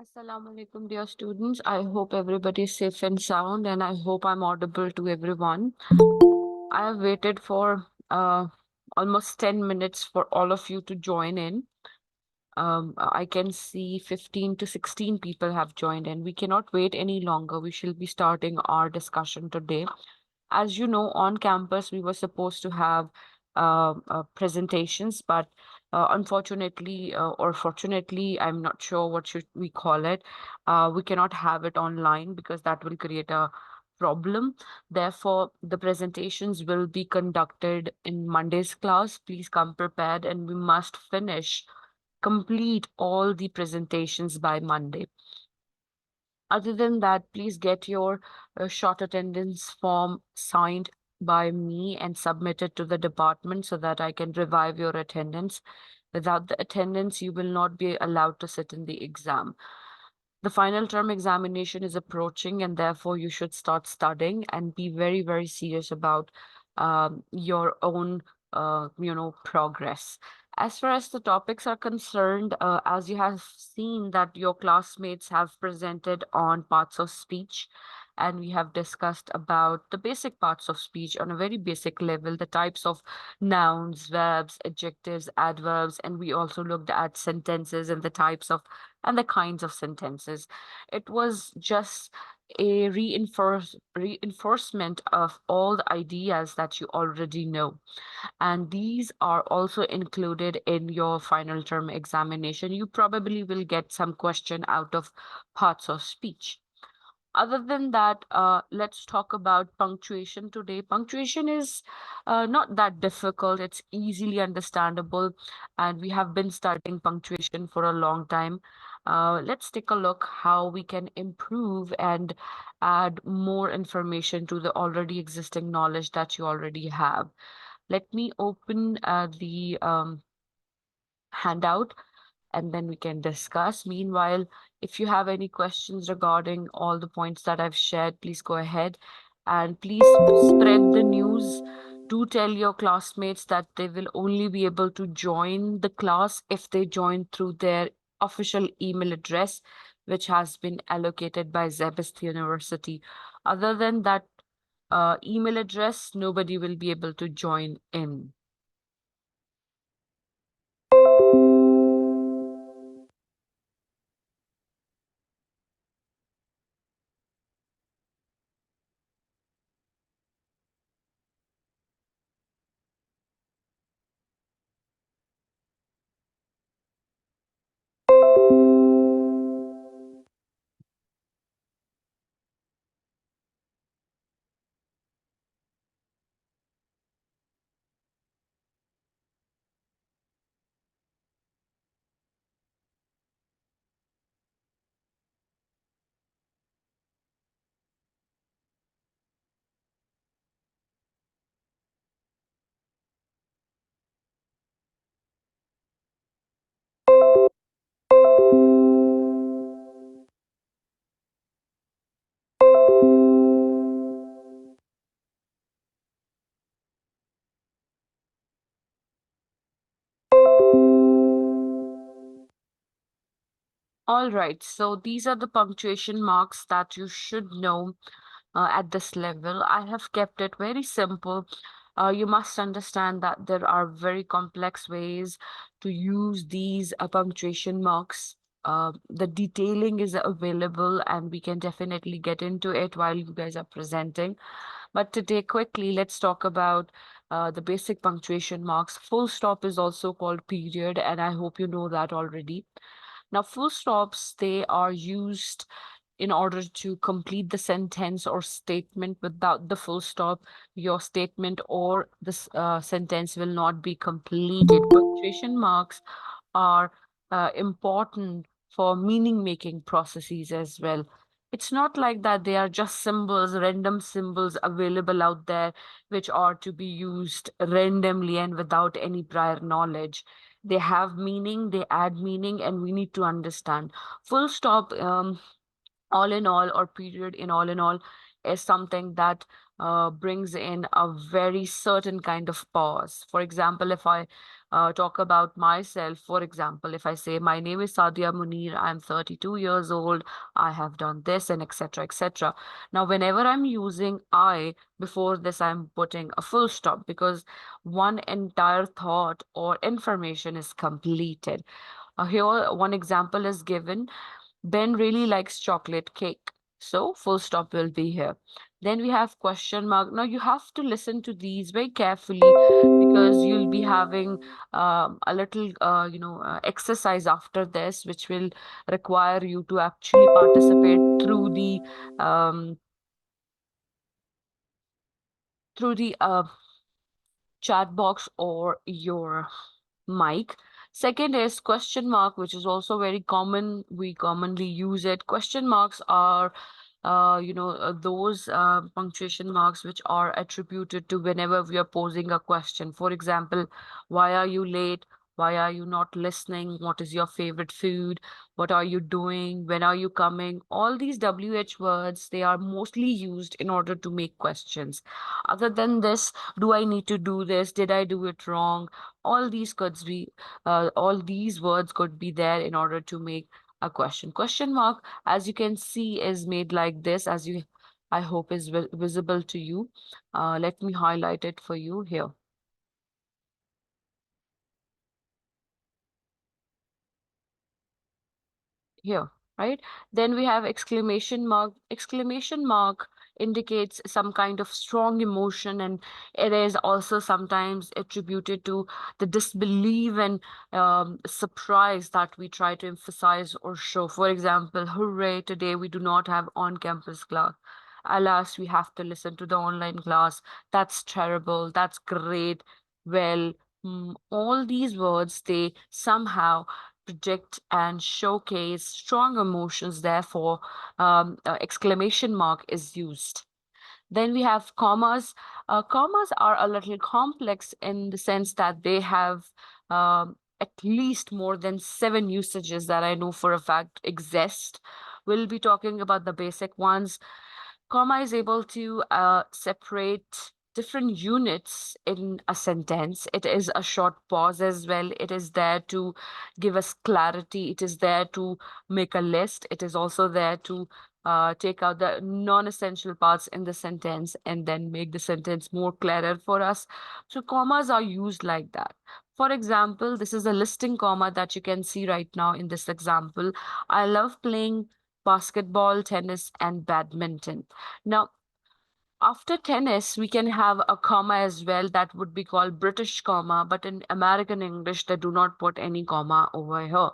Assalamu alaikum, dear students. I hope everybody is safe and sound, and I hope I'm audible to everyone. I have waited for almost 10 minutes for all of you to join in. I can see 15 to 16 people have joined, and we cannot wait any longer. We shall be starting our discussion today. As you know, on campus, we were supposed to have presentations, but unfortunately, or fortunately, I'm not sure what should we call it. We cannot have it online because that will create a problem. Therefore, the presentations will be conducted in Monday's class. Please come prepared, and we must complete all the presentations by Monday. Other than that, please get your short attendance form signed by me and submitted to the department so that I can revive your attendance. Without the attendance, you will not be allowed to sit in the exam. The final term examination is approaching, and therefore you should start studying and be very, very serious about your own, progress. As far as the topics are concerned, as you have seen that your classmates have presented on parts of speech, and we have discussed about the basic parts of speech on a very basic level, the types of nouns, verbs, adjectives, adverbs, and we also looked at sentences and the types of and the kinds of sentences. It was just a reinforcement of all the ideas that you already know. And these are also included in your final term examination. You probably will get some question out of parts of speech. Other than that, let's talk about punctuation today. Punctuation is not that difficult, it's easily understandable, and we have been studying punctuation for a long time. Let's take a look how we can improve and add more information to the already existing knowledge that you already have. Let me open the handout and then we can discuss. Meanwhile, if you have any questions regarding all the points that I've shared, please go ahead and please spread the news. Do tell your classmates that they will only be able to join the class if they join through their official email address, which has been allocated by Zebest University. Other than that email address, nobody will be able to join in. All right, so these are the punctuation marks that you should know at this level. I have kept it very simple. You must understand that there are very complex ways to use these punctuation marks. The detailing is available, and we can definitely get into it while you guys are presenting. But today, quickly, let's talk about the basic punctuation marks. Full stop is also called period, and I hope you know that already. Now, full stops, they are used in order to complete the sentence or statement. Without the full stop, your statement or this sentence will not be completed. Punctuation marks are important for meaning making processes as well. It's not like that they are just symbols, random symbols available out there, which are to be used randomly and without any prior knowledge. They have meaning, they add meaning, and we need to understand. Full stop, all in all, or period in all, is something that brings in a very certain kind of pause. For example, if I talk about myself, for example, if I say, my name is Sadia Munir, I'm 32 years old, I have done this, and etc., etc. Now, whenever I'm using I before this, I'm putting a full stop because one entire thought or information is completed. Here, one example is given. Ben really likes chocolate cake. So full stop will be here. Then we have question mark. Now you have to listen to these very carefully because you'll be having a little, exercise after this, which will require you to actually participate um, through the chat box or your mic. Second is question mark, which is also very common. We commonly use it. Question marks are, those punctuation marks which are attributed to whenever we are posing a question. For example, why are you late? Why are you not listening? What is your favorite food? What are you doing? When are you coming? All these WH words, they are mostly used in order to make questions. Other than this, do I need to do this? Did I do it wrong? All these words could be there in order to make a question. Question mark, as you can see, is made like this, I hope is visible to you. Let me highlight it for you here. Here, right? Then we have exclamation mark. Exclamation mark indicates some kind of strong emotion, and it is also sometimes attributed to the disbelief and surprise that we try to emphasize or show. For example, hooray, today we do not have on-campus class. Alas, we have to listen to the online class. That's terrible. That's great. Well, all these words, they somehow project and showcase strong emotions. Therefore, exclamation mark is used. Then we have commas. Commas are a little complex in the sense that they have at least more than 7 usages that I know for a fact exist. We'll be talking about the basic ones. Comma is able to separate different units in a sentence. It is a short pause as well. It is there to give us clarity. It is there to make a list. It is also there to take out the non-essential parts in the sentence and then make the sentence more clearer for us. So commas are used like that. For example, this is a listing comma that you can see right now in this example. I love playing basketball, tennis, and badminton. Now, after tennis, we can have a comma as well that would be called British comma, but in American English, they do not put any comma over here.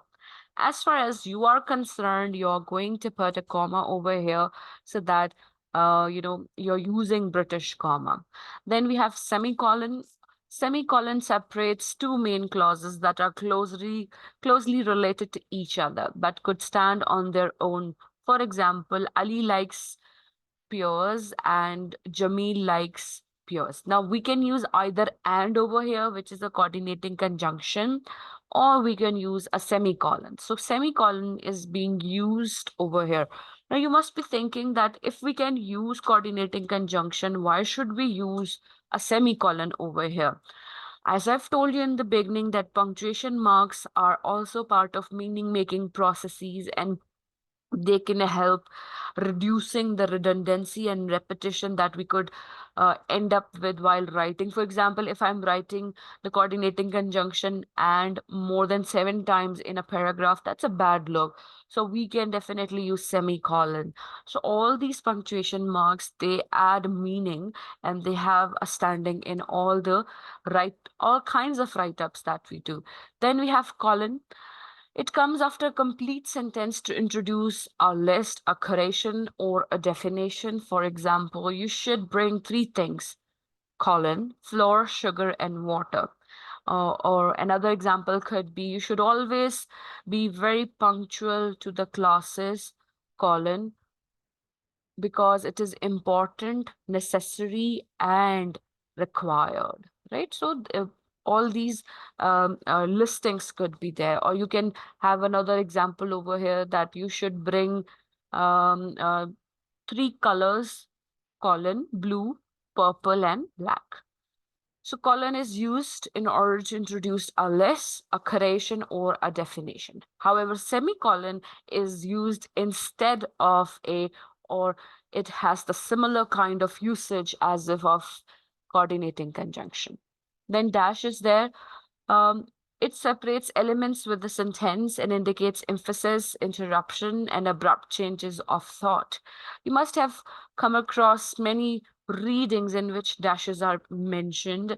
As far as you are concerned, you're going to put a comma over here so that you're using British comma. Then we have semicolon. Semicolon separates two main clauses that are closely related to each other but could stand on their own. For example, Ali likes peers and Jamil likes peers. Now we can use either and over here, which is a coordinating conjunction, or we can use a semicolon. So semicolon is being used over here. Now you must be thinking that if we can use coordinating conjunction, why should we use a semicolon over here? As I've told you in the beginning, that punctuation marks are also part of meaning making processes, and they can help reducing the redundancy and repetition that we could end up with while writing. For example, if I'm writing the coordinating conjunction and more than 7 times in a paragraph, that's a bad look. So we can definitely use semicolon. So all these punctuation marks, they add meaning and they have a standing in all kinds of write-ups that we do. Then we have colon. It comes after a complete sentence to introduce a list, a creation, or a definition. For example, you should bring 3 things: colon, flour, sugar, and water. Or another example could be, you should always be very punctual to the classes, colon, because it is important, necessary, and required, right? So all these listings could be there. Or you can have another example over here that you should bring um, uh, 3 colors, colon, blue, purple and black. So colon is used in order to introduce a less, a correction, or a definition. However, semicolon is used instead of a, or it has the similar kind of usage as if of coordinating conjunction. Then dash is there. Um, it separates elements with the sentence and indicates emphasis, interruption, and abrupt changes of thought. You must have come across many readings in which dashes are mentioned.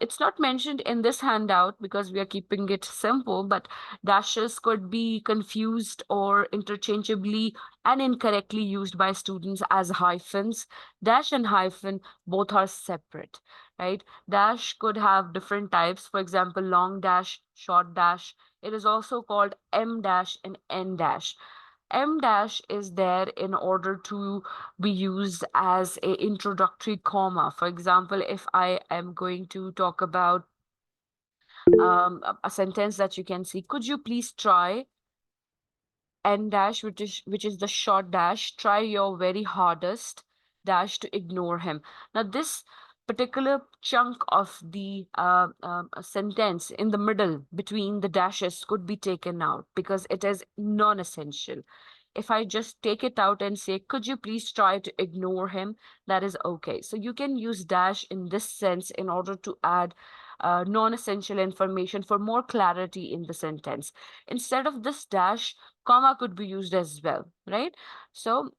It's not mentioned in this handout because we are keeping it simple, but dashes could be confused or interchangeably and incorrectly used by students as hyphens. Dash and hyphen both are separate, right? Dash could have different types. For example, long dash, short dash. It is also called M dash and N dash. M dash is there in order to be used as a introductory comma. For example, if I am going to talk about a sentence that you can see, could you please try N dash, which is the short dash, try your very hardest dash to ignore him. Now, this particular chunk of the sentence in the middle between the dashes could be taken out because it is non-essential. If I just take it out and say, could you please try to ignore him? That is okay. So you can use dash in this sense in order to add non-essential information for more clarity in the sentence. Instead of this dash, comma could be used as well, right? So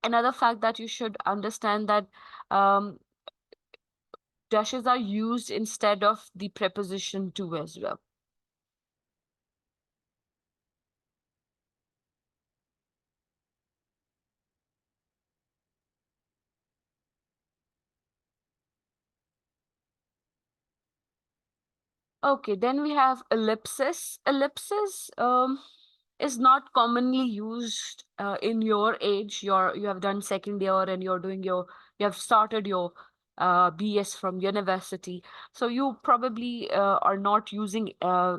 another fact that you should understand that um, dashes are used instead of the preposition to as well. Okay, then we have ellipsis. Ellipsis is not commonly used in your age. You have done second year and you have started your BS from university. So you probably are not using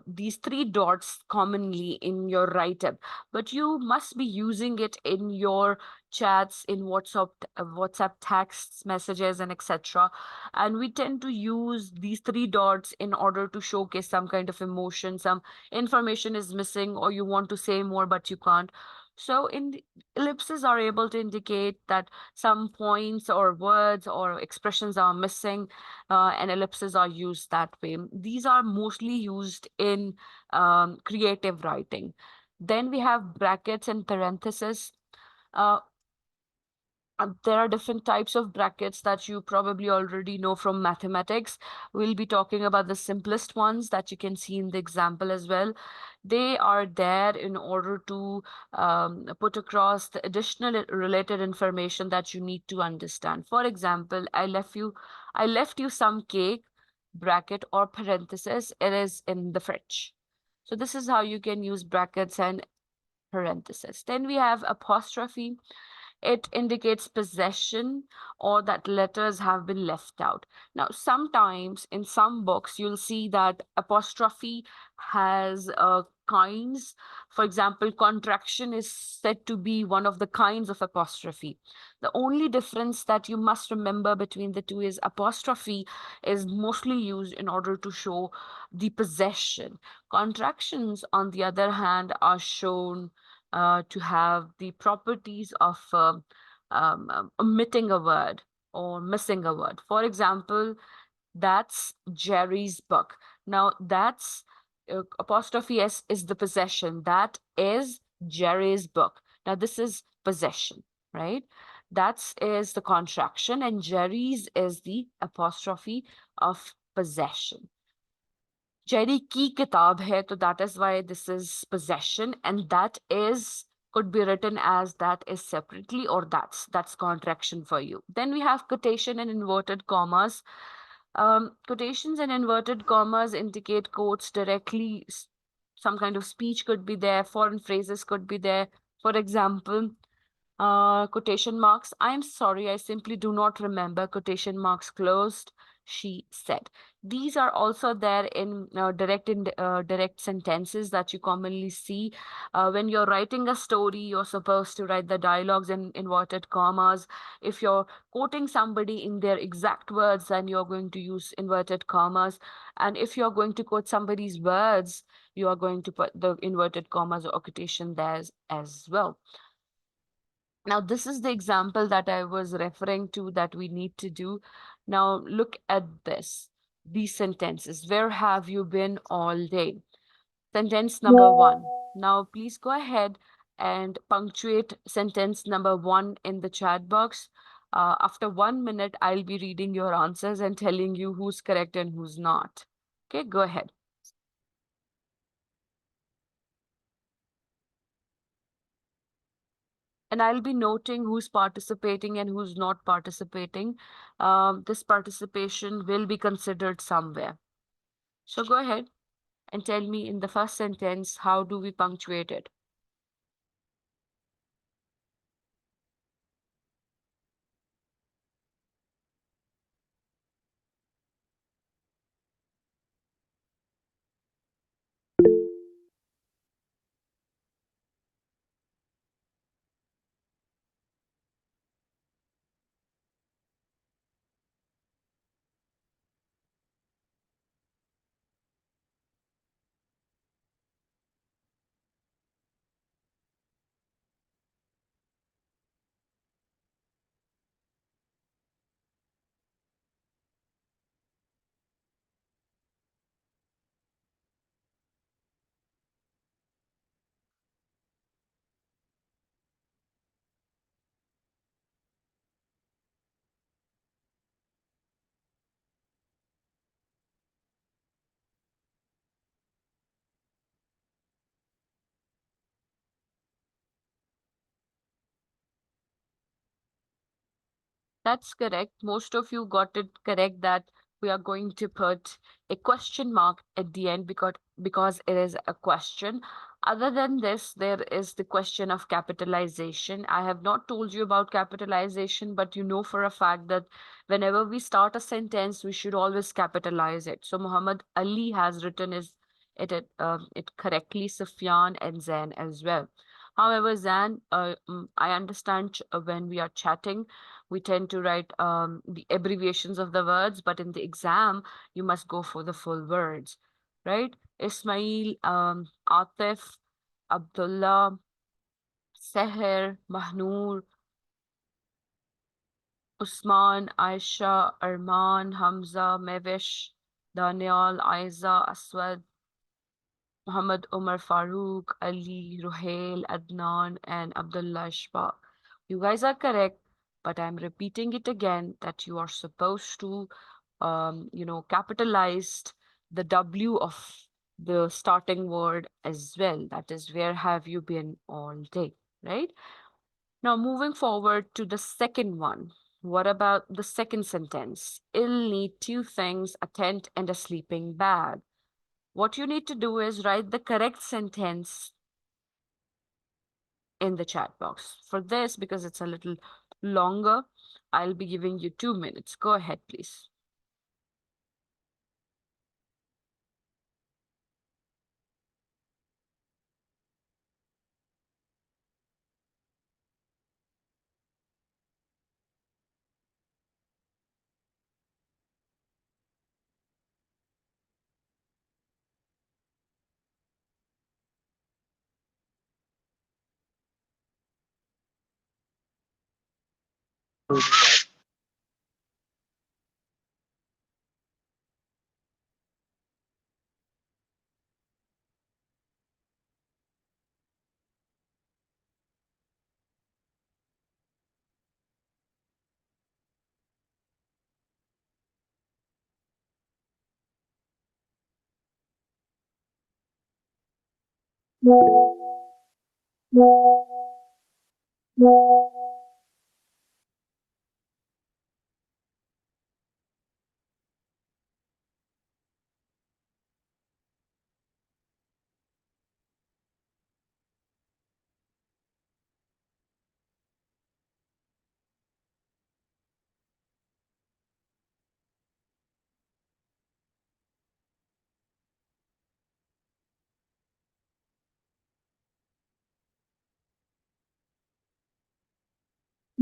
these three dots commonly in your write-up, but you must be using it in your chats, in WhatsApp texts, messages, and etc. And we tend to use these three dots in order to showcase some kind of emotion, some information is missing, or you want to say more, but you can't. So ellipses are able to indicate that some points or words or expressions are missing, and ellipses are used that way. These are mostly used in creative writing. Then we have brackets and parentheses. Uh, there are different types of brackets that you probably already know from mathematics. We'll be talking about the simplest ones that you can see in the example as well. They are there in order to put across the additional related information that you need to understand. For example, I left you some cake, bracket or parenthesis, it is in the fridge. So this is how you can use brackets and parenthesis. Then we have apostrophe. It indicates possession or that letters have been left out. Now, sometimes in some books, you'll see that apostrophe has kinds. For example, contraction is said to be one of the kinds of apostrophe. The only difference that you must remember between the two is apostrophe is mostly used in order to show the possession. Contractions, on the other hand, are shown to have the properties of omitting a word or missing a word. For example, that's Jerry's book. Now, that's apostrophe S is the possession. That is Jerry's book. Now, this is possession, right? That's is the contraction, and Jerry's is the apostrophe of possession. Jerry की किताब है, so that is why this is possession, and that is could be written as that is separately, or that's contraction for you. Then we have quotation and inverted commas. Quotations and inverted commas indicate quotes directly. Some kind of speech could be there, foreign phrases could be there. For example, Quotation marks. I'm sorry, I simply do not remember. Quotation marks closed, she said. These are also there in direct sentences that you commonly see. When you're writing a story, you're supposed to write the dialogues in inverted commas. If you're quoting somebody in their exact words, then you're going to use inverted commas. And if you're going to quote somebody's words, you are going to put the inverted commas or quotation there as well. Now, this is the example that I was referring to that we need to do. Now, look at this. These sentences. Where have you been all day? Sentence number one. Now, please go ahead and punctuate sentence number one in the chat box. After 1 minute, I'll be reading your answers and telling you who's correct and who's not. Okay, go ahead. And I'll be noting who's participating and who's not participating. This participation will be considered somewhere. So go ahead and tell me in the first sentence, how do we punctuate it? That's correct. Most of you got it correct that we are going to put a question mark at the end because it is a question. Other than this, there is the question of capitalization. I have not told you about capitalization, but you know for a fact that whenever we start a sentence, we should always capitalize it. So Muhammad Ali has written it correctly, Sufyan and Zain as well. However, Zan, I understand when we are chatting, we tend to write the abbreviations of the words, but in the exam, you must go for the full words, right? Ismail, Atif, Abdullah, Seher, Mahnoor, Usman, Aisha, Arman, Hamza, Mevish, Daniel, Aiza, Aswad, Muhammad Umar Farooq, Ali, Ruhail, Adnan, and Abdullah Ishbaq. You guys are correct, but I'm repeating it again that you are supposed to, capitalized the W of the starting word as well. That is, where have you been all day, right? Now, moving forward to the second one. What about the second sentence? I'll need two things, a tent and a sleeping bag. What you need to do is write the correct sentence in the chat box. For this, because it's a little longer, I'll be giving you 2 minutes. Go ahead, please.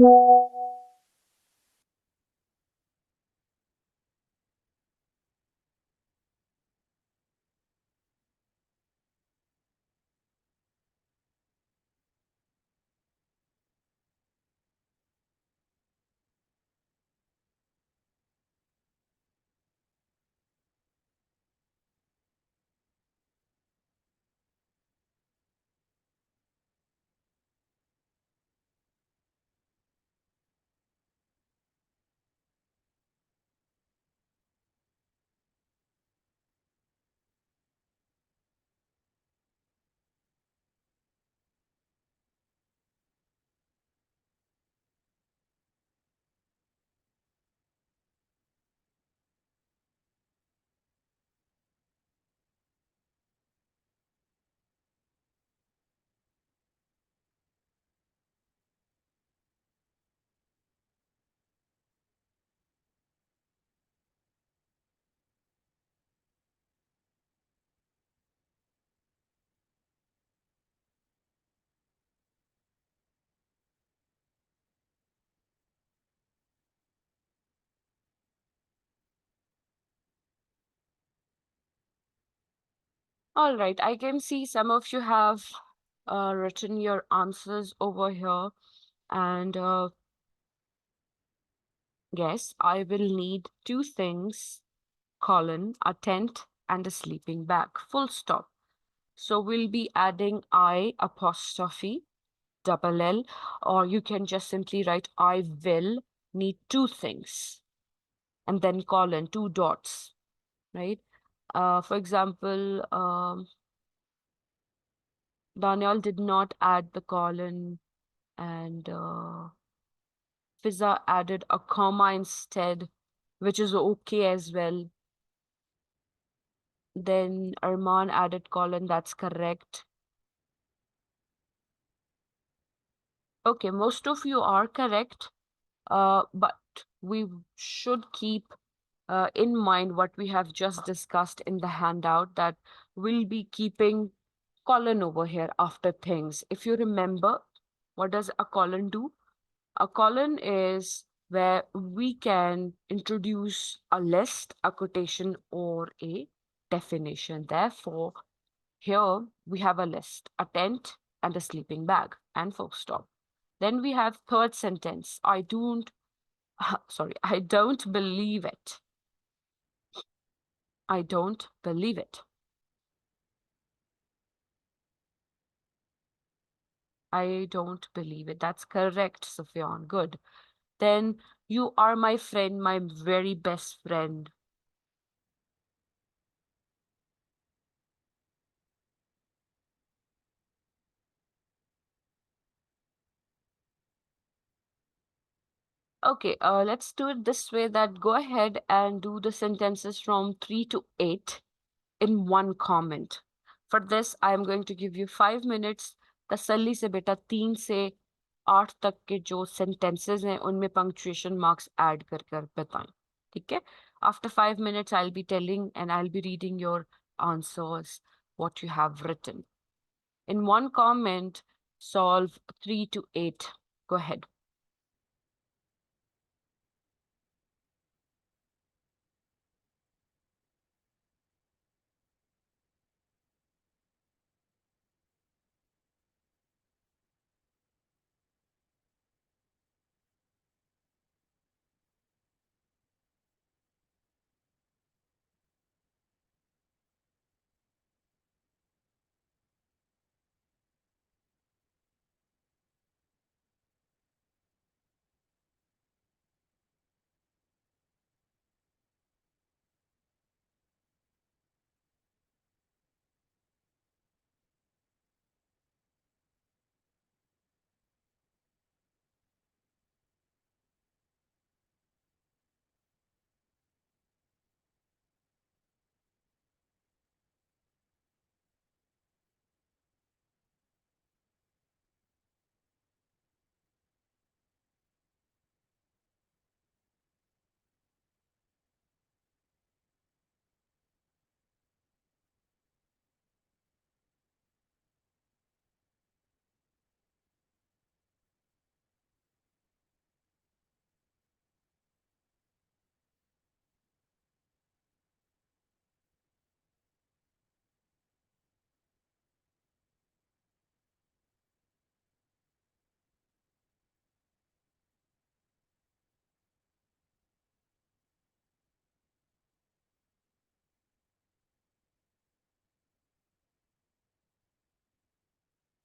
All right, I can see some of you have written your answers over here. And yes, I will need two things, colon, a tent and a sleeping bag, full stop. So we'll be adding I apostrophe double L, or you can just simply write I will need two things and then colon, two dots, right? For example, Daniel did not add the colon, and Fiza added a comma instead, which is okay as well. Then Arman added colon, that's correct. Okay, most of you are correct, but we should keep in mind what we have just discussed in the handout, that we'll be keeping colon over here after things. If you remember, what does a colon do? A colon is where we can introduce a list, a quotation, or a definition. Therefore, here we have a list, a tent and a sleeping bag, and full stop. Then we have third sentence. I don't, sorry, I don't believe it. I don't believe it. I don't believe it. That's correct, Sufyan. Good. Then you are my friend, my very best friend. Okay, let's do it this way, that go ahead and do the sentences from 3 to 8 in one comment. For this, I am going to give you 5 minutes. तसल्ली से बेटा 3 से 8 तक के जो sentences हैं उनमें punctuation marks add कर बताएं. ठीक है? After 5 minutes, I'll be telling and I'll be reading your answers, what you have written. In one comment, solve 3 to 8. Go ahead.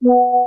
अच्छा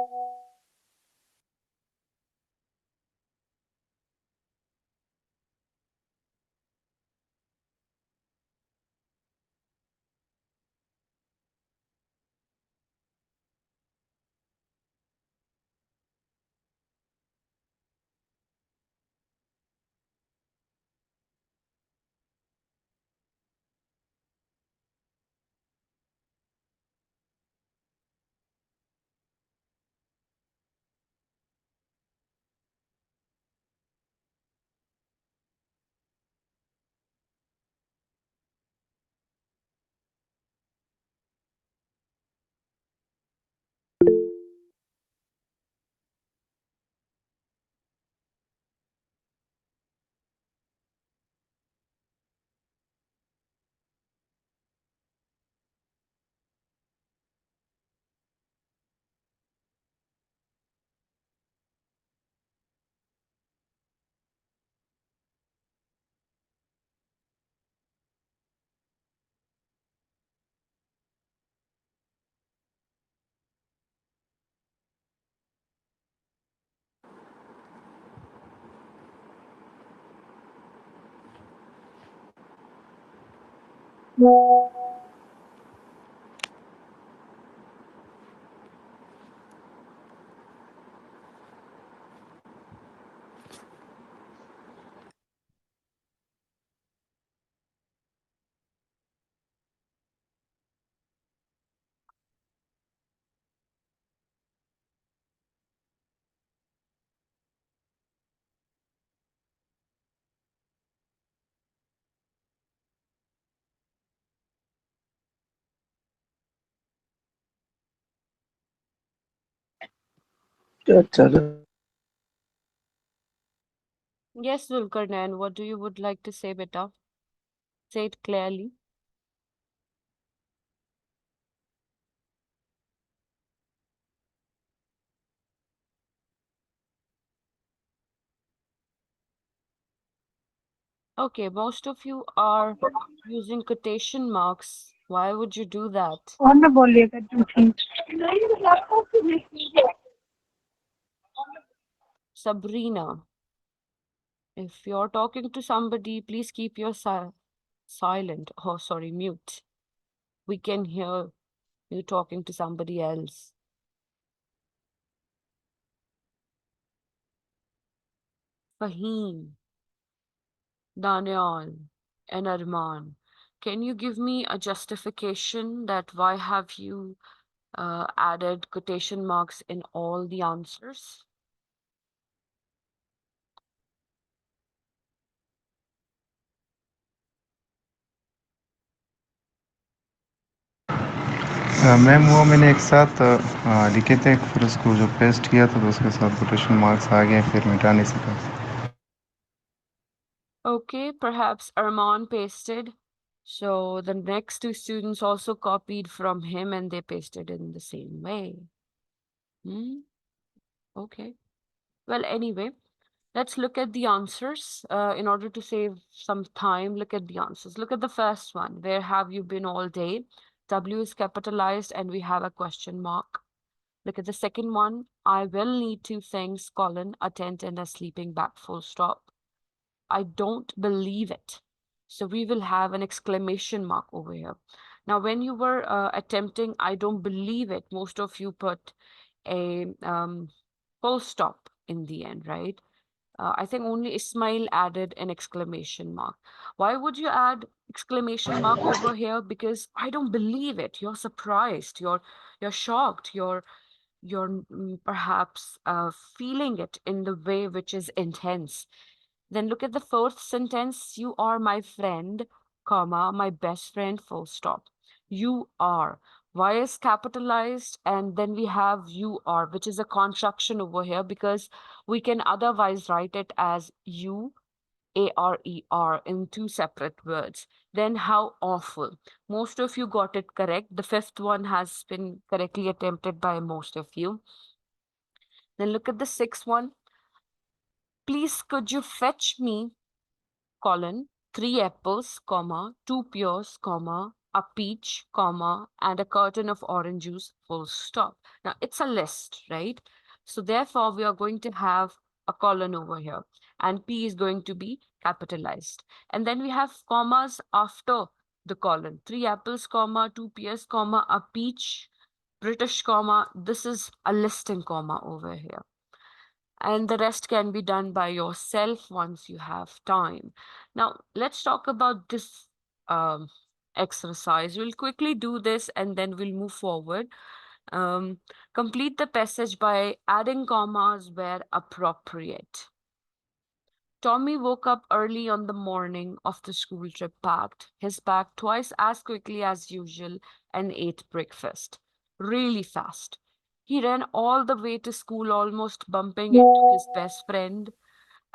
Yes, Zulkarnain, what do you would like to say, beta? Say it clearly. Okay, most of you are using quotation marks. Why would you do that? और ना बोलिएगा झूठी Sabrina, if you're talking to somebody, please keep your silent. Oh, sorry, mute. We can hear you talking to somebody else. Fahim, Daniel, and Arman, can you give me a justification that why have you added quotation marks in all the answers? Ma'am वो मैंने एक साथ लिखे थे, फिर उसको जो paste किया था तो उसके साथ कोटेशन मार्क्स आ गए, फिर मिटा नहीं सका। Okay, perhaps Arman pasted. So the next two students also copied from him and they pasted in the same way. Hmm? Okay. Well, anyway, let's look at the answers. In order to save some time, look at the answers. Look at the first one. Where have you been all day? W is capitalized and we have a question mark. Look at the second one. I will need two things, colon, a tent and a sleeping bag, full stop. I don't believe it. So we will have an exclamation mark over here. Now, when you were attempting, I don't believe it, most of you put a full stop in the end, right? I think only Ismail added an exclamation mark. Why would you add exclamation mark over here? Because I don't believe it. You're surprised. You're shocked. You're perhaps feeling it in the way which is intense. Then look at the fourth sentence. You are my friend, comma, my best friend, full stop. You are. Y is capitalized, and then we have you are, which is a contraction over here because we can otherwise write it as you, ARER, in two separate words. Then how awful. Most of you got it correct. The fifth one has been correctly attempted by most of you. Then look at the sixth one. Please, could you fetch me, colon, three apples, comma, two pears, comma, a peach, comma, and a carton of orange juice, full stop. Now it's a list, right? So therefore, we are going to have a colon over here, and P is going to be capitalized. And then we have commas after the colon. 3 apples, comma, 2 pears, comma, a peach, British, comma. This is a listing comma over here. And the rest can be done by yourself once you have time. Now, let's talk about this um, exercise. We'll quickly do this and then we'll move forward. Um, Complete the passage by adding commas where appropriate. Tommy woke up early on the morning of the school trip, packed his bag twice as quickly as usual, and ate breakfast really fast. He ran all the way to school, almost bumping into his best friend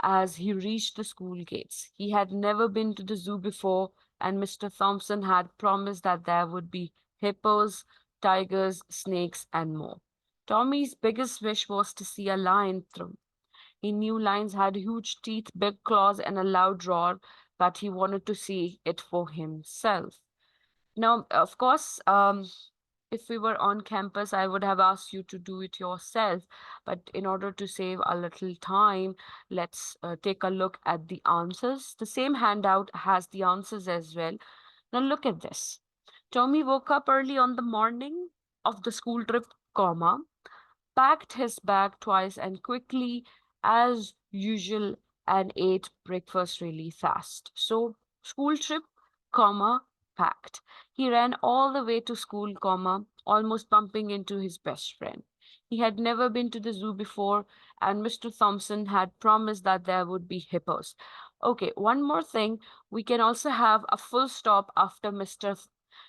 as he reached the school gates. He had never been to the zoo before, and Mr. Thompson had promised that there would be hippos, tigers, snakes, and more. Tommy's biggest wish was to see a lion through. He knew lions had huge teeth, big claws, and a loud roar, but he wanted to see it for himself. Now, of course, if we were on campus, I would have asked you to do it yourself. But in order to save a little time, let's take a look at the answers. The same handout has the answers as well. Now, look at this. Tommy woke up early on the morning of the school trip, comma, packed his bag twice and quickly, as usual, and ate breakfast really fast. So, school trip, comma, packed. He ran all the way to school, comma, almost bumping into his best friend. He had never been to the zoo before, and Mr. Thompson had promised that there would be hippos. Okay, one more thing. We can also have a full stop after Mr.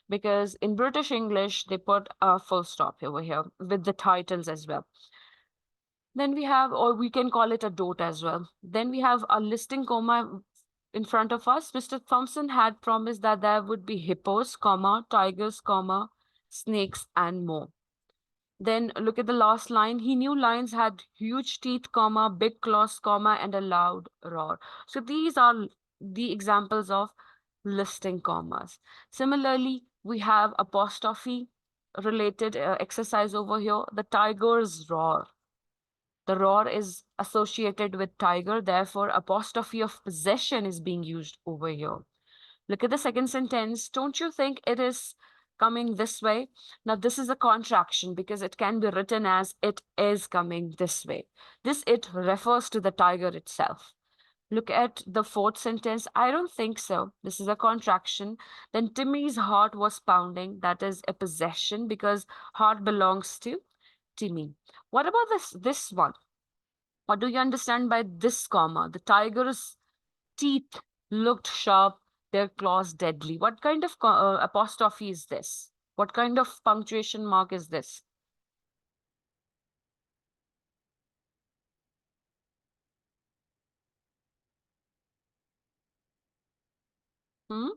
Because in British English, they put a full stop over here with the titles as well. Then we have, or we can call it a dot as well. Then we have a listing comma in front of us. Mr. Thompson had promised that there would be hippos, comma, tigers, comma, snakes, and more. Then look at the last line. He knew lions had huge teeth, comma, big claws, comma, and a loud roar. So these are the examples of listing commas. Similarly, we have apostrophe related exercise over here. The tiger's roar. The roar is associated with tiger, therefore apostrophe of possession is being used over here. Look at the second sentence. Don't you think it is coming this way? Now, this is a contraction because it can be written as it is coming this way. This it refers to the tiger itself. Look at the fourth sentence. I don't think so. This is a contraction. Then Timmy's heart was pounding. That is a possession because heart belongs to Timmy. What about this one? What do you understand by this comma? The tiger's teeth looked sharp, their claws deadly. What kind of apostrophe is this? What kind of punctuation mark is this? Hmm?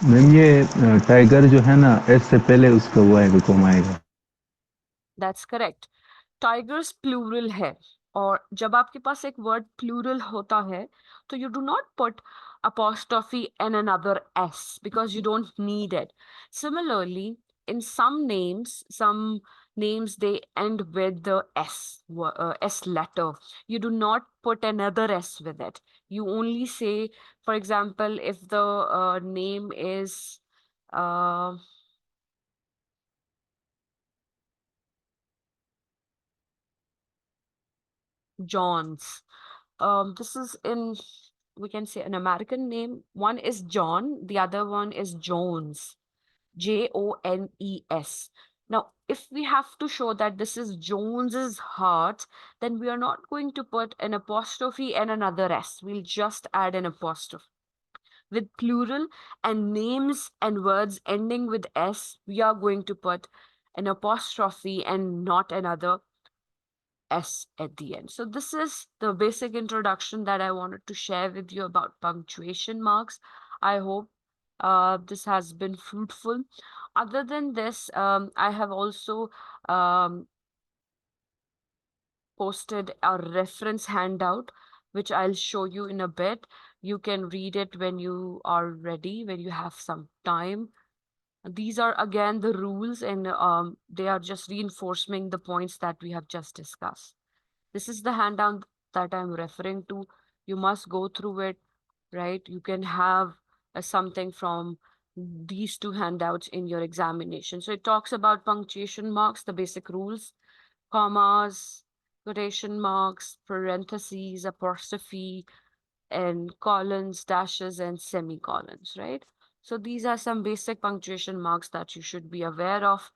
Ma'am ये tiger जो है ना S से पहले उसका वो आएगा comma आएगा That's correct. टाइगर्स प्लूरल है और जब आपके पास एक वर्ड प्लूरल होता है तो you do not put apostrophe and another s because you don't need it. Similarly, in some names they end with the s letter. You do not put another s with it. You only say, for example, if the name is uh, John's. This is in, we can say, an American name. One is John, the other one is Jones. Jones. Now, if we have to show that this is Jones's heart, then we are not going to put an apostrophe and another S. We'll just add an apostrophe. With plural and names and words ending with S, we are going to put an apostrophe and not another S at the end. So this is the basic introduction that I wanted to share with you about punctuation marks. I hope this has been fruitful. Other than this, I have also posted a reference handout, which I'll show you in a bit. You can read it when you are ready, when you have some time. These are again the rules, and they are just reinforcing the points that we have just discussed. This is the handout that I'm referring to. You must go through it, right? You can have something from these two handouts in your examination. So it talks about punctuation marks, the basic rules, commas, quotation marks, parentheses, apostrophe, and colons, dashes, and semicolons, right? So these are some basic punctuation marks that you should be aware of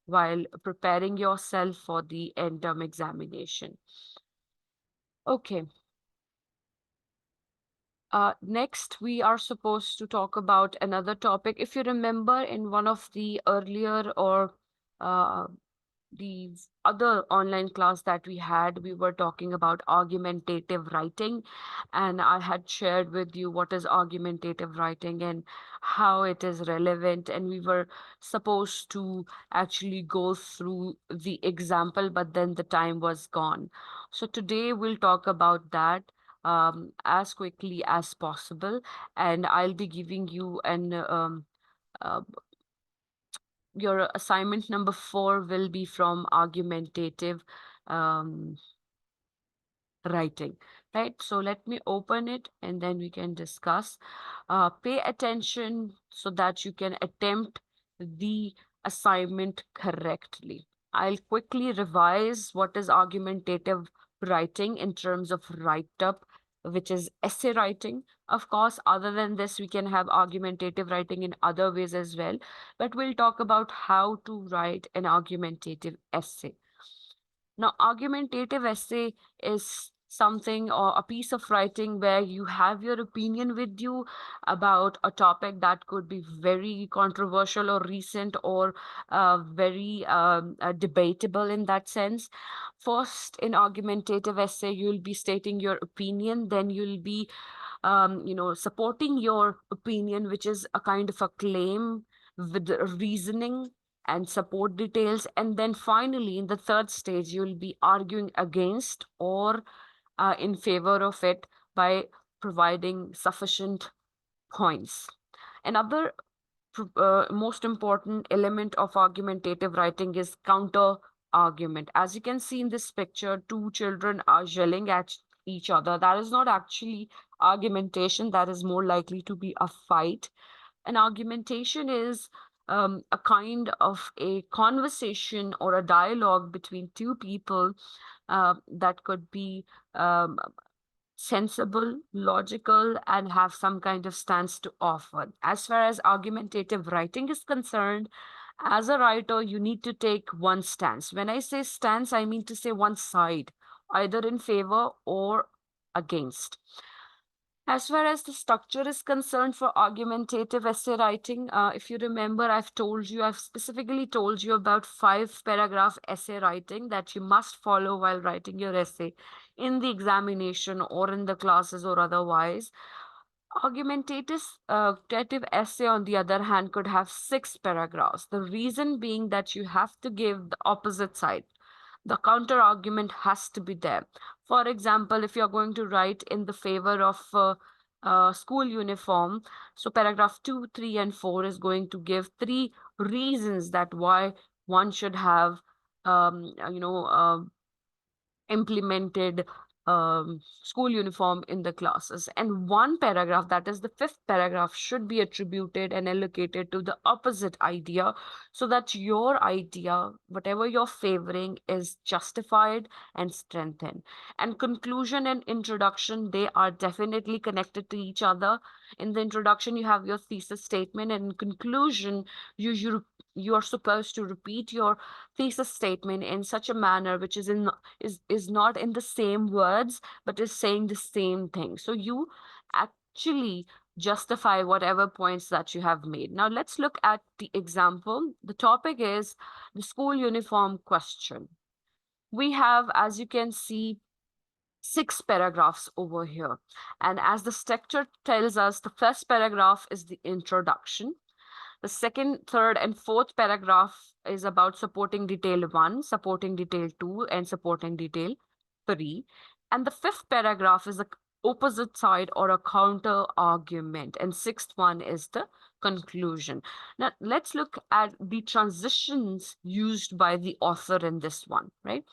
while preparing yourself for the end term examination. Okay. Next, we are supposed to talk about another topic. If you remember in one of the earlier or uh, the other online class that we had, we were talking about argumentative writing, and I had shared with you what is argumentative writing and how it is relevant, and we were supposed to actually go through the example, but then the time was gone. So today we'll talk about that as quickly as possible, and I'll be giving you an uh, your assignment number 4 will be from argumentative um, writing, right? So let me open it and then we can discuss. Pay attention so that you can attempt the assignment correctly. I'll quickly revise what is argumentative writing in terms of write-up, which is essay writing. Of course, other than this, we can have argumentative writing in other ways as well, but we'll talk about how to write an argumentative essay. Now, argumentative essay is something or a piece of writing where you have your opinion with you about a topic that could be very controversial or recent or very debatable in that sense. First, in argumentative essay, you'll be stating your opinion, then you'll be supporting your opinion, which is a kind of a claim with reasoning and support details. And then finally, in the third stage, you'll be arguing against or in favor of it by providing sufficient points. Another most important element of argumentative writing is counter argument. As you can see in this picture, two children are yelling at each other. That is not actually argumentation, that is more likely to be a fight. An argumentation is a kind of a conversation or a dialogue between two people that could be um, sensible, logical, and have some kind of stance to offer. As far as argumentative writing is concerned, as a writer, you need to take one stance. When I say stance, I mean to say one side, either in favor or against. As far as the structure is concerned for argumentative essay writing, if you remember, I've specifically told you about 5 paragraph essay writing that you must follow while writing your essay in the examination or in the classes or otherwise. Argumentative essay, on the other hand, could have 6 paragraphs. The reason being that you have to give the opposite side. The counter argument has to be there. For example, if you're going to write in the favor of school uniform, so paragraph 2, 3, and 4 is going to give 3 reasons that why one should have, um, you know, uh, implemented school uniform in the classes. And one paragraph, that is the 5th paragraph, should be attributed and allocated to the opposite idea so that your idea, whatever you're favoring, is justified and strengthened. And conclusion and introduction, they are definitely connected to each other. In the introduction, you have your thesis statement, and in conclusion, you are supposed to repeat your thesis statement in such a manner which is not in the same words but is saying the same thing, so you actually justify whatever points that you have made. Now let's look at the example. The topic is the school uniform question. We have, as you can see, 6 paragraphs over here, and as the structure tells us, the first paragraph is the introduction. The second, third, and fourth paragraph is about supporting detail 1, supporting detail 2, and supporting detail 3. And the 5th paragraph is a opposite side or a counter argument. And sixth one is the conclusion. Now, let's look at the transitions used by the author in this one, right?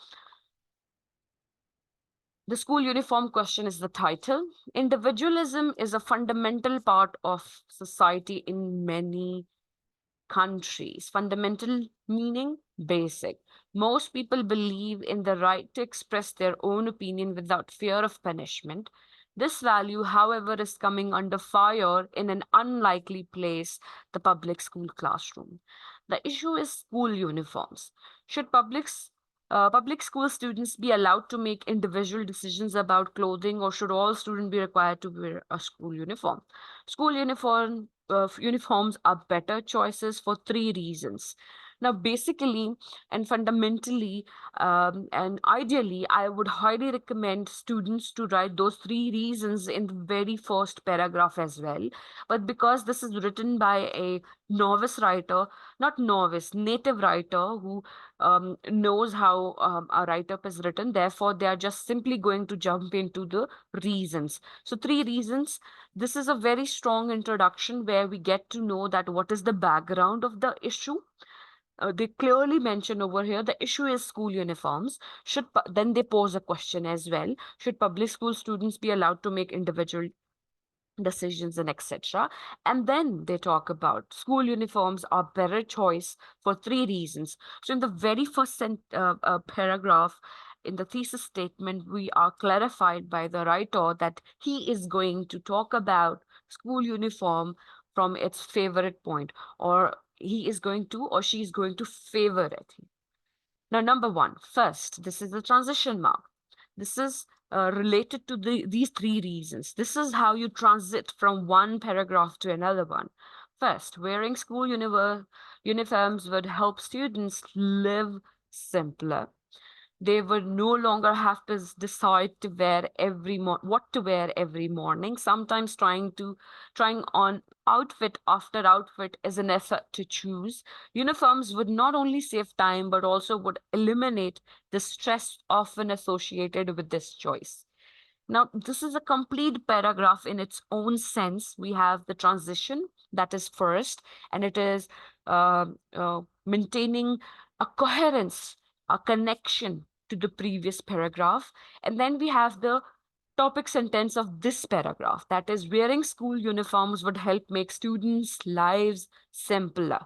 The school uniform question is the title. Individualism is a fundamental part of society in many countries. Fundamental meaning basic. Most people believe in the right to express their own opinion without fear of punishment. This value, however, is coming under fire in an unlikely place, the public school classroom. The issue is school uniforms. Should public school students be allowed to make individual decisions about clothing, or should all students be required to wear a school uniform? School uniforms are better choices for three reasons. Now, basically and fundamentally, and ideally, I would highly recommend students to write those three reasons in the very first paragraph as well. But because this is written by a novice writer, not novice, native writer who knows how a write-up is written, therefore, they are just simply going to jump into the reasons. So, three reasons. This is a very strong introduction where we get to know that what is the background of the issue. They clearly mention over here the issue is school uniforms. Then they pose a question as well. Should public school students be allowed to make individual decisions and etc. And then they talk about school uniforms are better choice for three reasons. So in the very first paragraph in the thesis statement, we are clarified by the writer that he is going to talk about school uniform from its favorite point, or he is going to, or she is going to favor it. Now, number one, first, this is the transition mark. This is related to these three reasons. This is how you transit from one paragraph to another one. First, wearing school uniforms would help students live simpler. They would no longer have to decide to wear what to wear every morning. Sometimes trying on outfit after outfit is an effort to choose. Uniforms would not only save time but also would eliminate the stress often associated with this choice. Now, this is a complete paragraph in its own sense. We have the transition that is first, and it is maintaining a coherence, a connection to the previous paragraph. And then we have the topic sentence of this paragraph, that is, wearing school uniforms would help make students' lives simpler.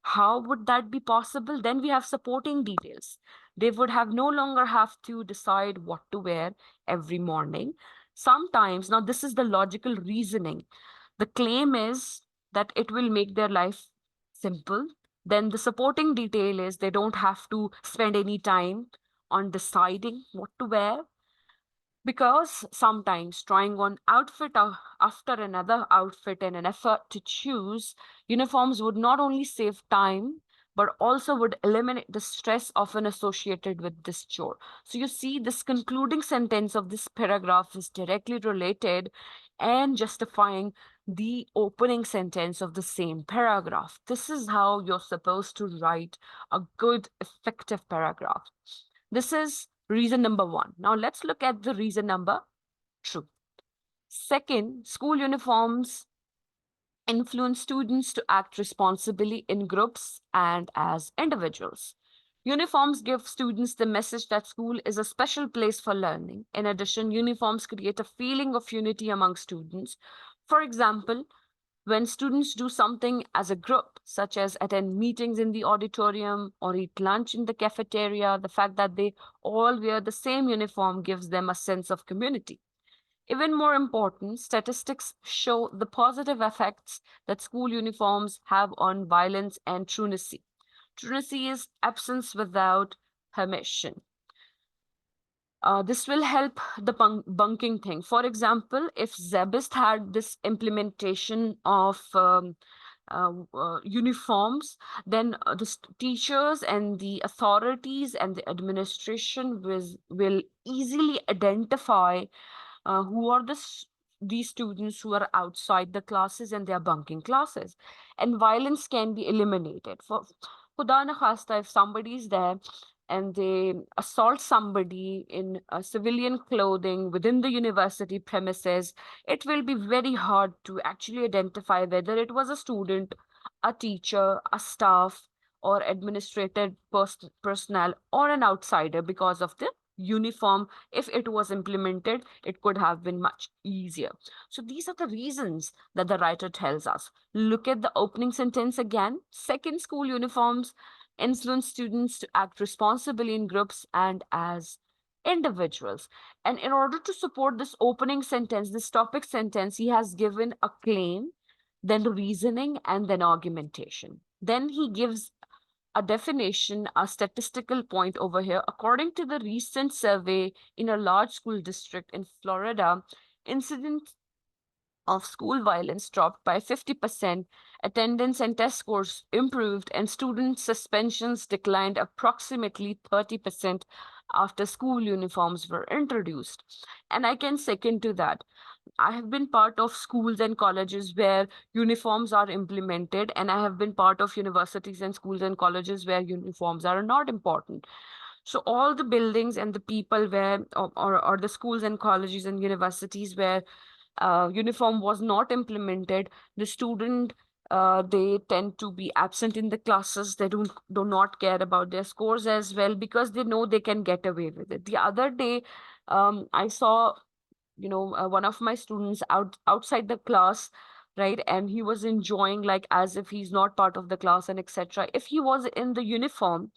How would that be possible? Then we have supporting details. They would have no longer have to decide what to wear every morning. Sometimes, now this is the logical reasoning. The claim is that it will make their life simple. Then the supporting detail is they don't have to spend any time on deciding what to wear, because sometimes trying on outfit after another outfit in an effort to choose uniforms would not only save time but also would eliminate the stress often associated with this chore. So you see, this concluding sentence of this paragraph is directly related and justifying the opening sentence of the same paragraph. This is how you're supposed to write a good, effective paragraph. This is reason number one. Now let's look at the reason number two. Second, school uniforms influence students to act responsibly in groups and as individuals. Uniforms give students the message that school is a special place for learning. In addition, uniforms create a feeling of unity among students. For example, when students do something as a group, such as attend meetings in the auditorium or eat lunch in the cafeteria, the fact that they all wear the same uniform gives them a sense of community. Even more important, statistics show the positive effects that school uniforms have on violence and truancy. Truancy is absence without permission. This will help the bunking thing. For example, if Zebist had this implementation of uniforms, then the teachers and the authorities and the administration will easily identify who are these students who are outside the classes and they are bunking classes, and violence can be eliminated. For Khuda na khasta, if somebody is there and they assault somebody in civilian clothing within the university premises, it will be very hard to actually identify whether it was a student, a teacher, a staff, or administrative personnel, or an outsider because of the uniform. If it was implemented, it could have been much easier. So these are the reasons that the writer tells us. Look at the opening sentence again. Second, school uniforms influence students to act responsibly in groups and as individuals. And in order to support this opening sentence, this topic sentence, he has given a claim, then reasoning, and then argumentation. Then he gives a definition, a statistical point over here. According to the recent survey in a large school district in Florida, incidents of school violence dropped by 50%, attendance and test scores improved, and student suspensions declined approximately 30% after school uniforms were introduced. And I can second to that. I have been part of schools and colleges where uniforms are implemented, and I have been part of universities and schools and colleges where uniforms are not important. So all the buildings and the people where, or the schools and colleges and universities where uniform was not implemented, the student, they tend to be absent in the classes. They do not care about their scores as well because they know they can get away with it. The other day, I saw, one of my students outside the class, right, and he was enjoying like as if he's not part of the class and etc. If he was in the uniform,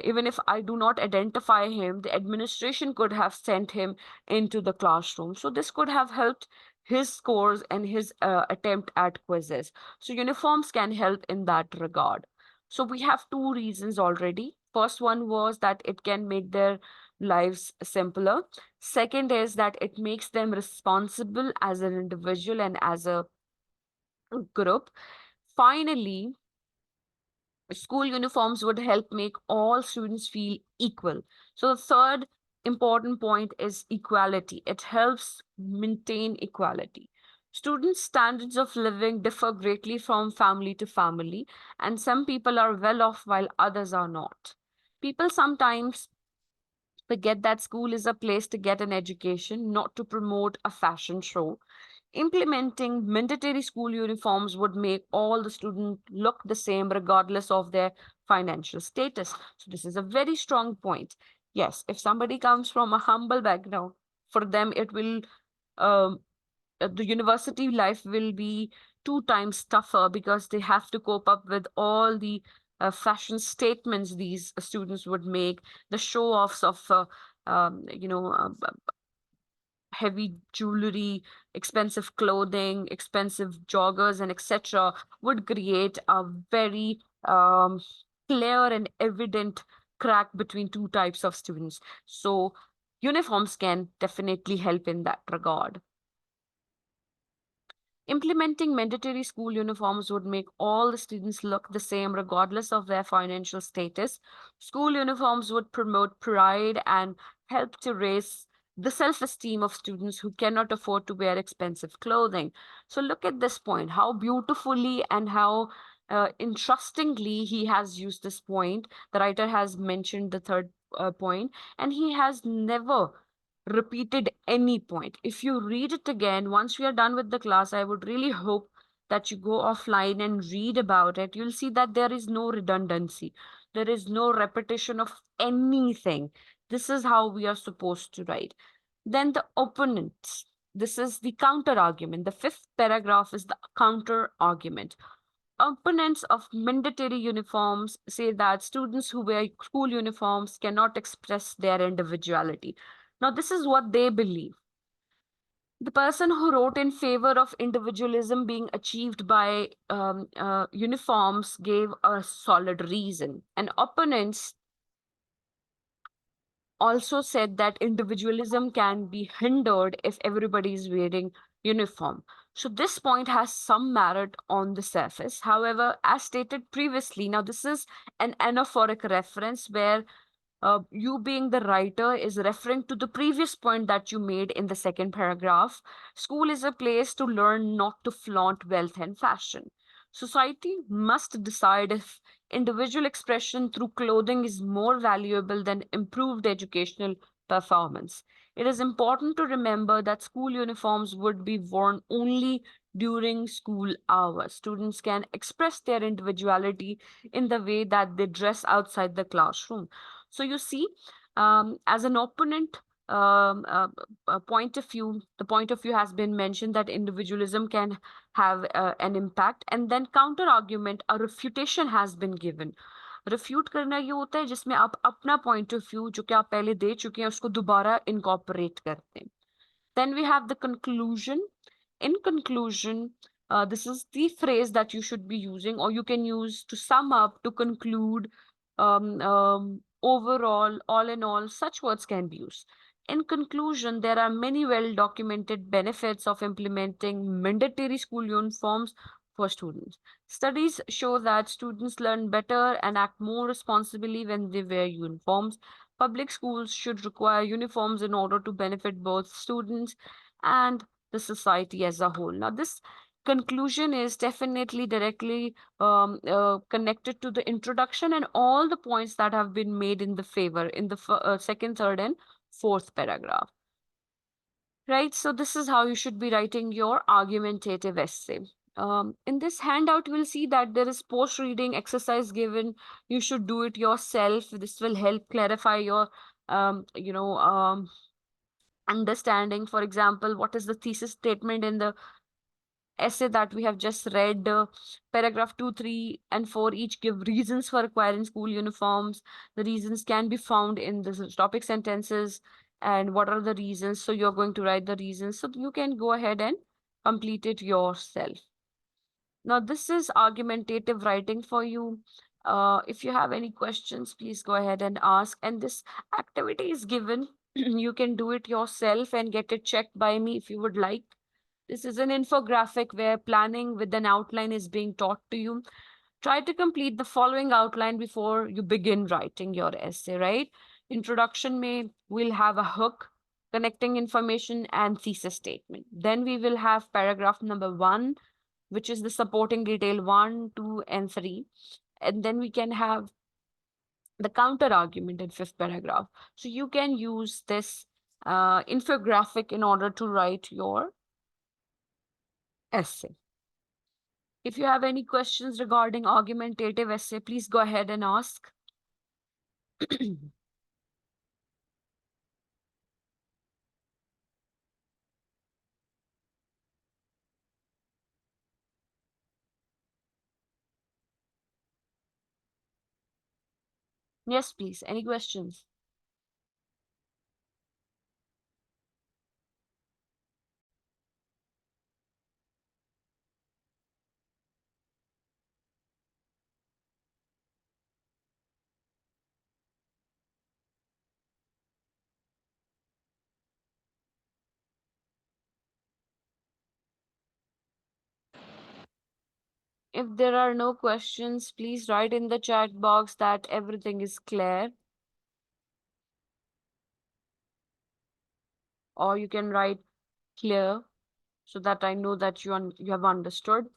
even if I do not identify him, the administration could have sent him into the classroom. So this could have helped his scores and his attempt at quizzes. So uniforms can help in that regard. So we have two reasons already. First one was that it can make their lives simpler. Second is that it makes them responsible as an individual and as a group. Finally, school uniforms would help make all students feel equal. So the third important point is equality. It helps maintain equality. Students' standards of living differ greatly from family to family, and some people are well off while others are not. People sometimes forget that school is a place to get an education, not to promote a fashion show. Implementing mandatory school uniforms would make all the students look the same regardless of their financial status. So this is a very strong point. Yes, if somebody comes from a humble background, for them it will um, the university life will be two times tougher because they have to cope up with all the fashion statements these students would make, the show offs of heavy jewelry, expensive clothing, expensive joggers, and etc., would create a very clear and evident crack between two types of students. So, uniforms can definitely help in that regard. Implementing mandatory school uniforms would make all the students look the same regardless of their financial status. School uniforms would promote pride and help to raise the self-esteem of students who cannot afford to wear expensive clothing. So look at this point, how beautifully and how interestingly he has used this point. The writer has mentioned the third point, and he has never repeated any point. If you read it again, once we are done with the class, I would really hope that you go offline and read about it. You'll see that there is no redundancy. There is no repetition of anything. This is how we are supposed to write. Then the opponents. This is the counter argument. The fifth paragraph is the counter argument. Opponents of mandatory uniforms say that students who wear school uniforms cannot express their individuality. Now, this is what they believe. The person who wrote in favor of individualism being achieved by uniforms gave a solid reason. And opponents also said that individualism can be hindered if everybody is wearing uniform. So this point has some merit on the surface. However, as stated previously, now this is an anaphoric reference where you being the writer is referring to the previous point that you made in the second paragraph. School is a place to learn, not to flaunt wealth and fashion. Society must decide if Individual expression through clothing is more valuable than improved educational performance. It is important to remember that school uniforms would be worn only during school hours. Students can express their individuality in the way that they dress outside the classroom. So you see, as an opponent point of view, the point of view has been mentioned that individualism can have an impact, and then counter argument, a refutation has been given. Refute करना ये होता है जिसमें आप अपना point of view जो कि आप पहले दे चुके हैं उसको दोबारा इनकॉर्पोरेट करते हैं. Then we have the conclusion. In conclusion, this is the phrase that you should be using, or you can use to sum up, to conclude, overall, all in all, such words can be used. In conclusion, there are many well documented benefits of implementing mandatory school uniforms for students. Studies show that students learn better and act more responsibly when they wear uniforms. Public schools should require uniforms in order to benefit both students and the society as a whole. Now, this conclusion is definitely directly connected to the introduction and all the points that have been made in the favor in the second, third, and fourth paragraph. Right, so this is how you should be writing your argumentative essay. In this handout, we'll see that there is post-reading exercise given. You should do it yourself. This will help clarify your, understanding. For example, what is the thesis statement in the essay that we have just read? Paragraph 2, 3, and 4 each give reasons for acquiring school uniforms. The reasons can be found in the topic sentences. And what are the reasons? So you're going to write the reasons. So you can go ahead and complete it yourself. Now, this is argumentative writing for you. If you have any questions, please go ahead and ask. And this activity is given. You can do it yourself and get it checked by me if you would like. This is an infographic where planning with an outline is being taught to you. Try to complete the following outline before you begin writing your essay, right? Introduction may will have a hook, connecting information, and thesis statement. Then we will have paragraph number 1, which is the supporting detail 1, 2, and 3. And then we can have the counter argument in fifth paragraph. So you can use this infographic in order to write your essay. If you have any questions regarding argumentative essay, please go ahead and ask. Yes, please. Any questions? If there are no questions, please write in the chat box that everything is clear. Or you can write clear so that I know that you have understood.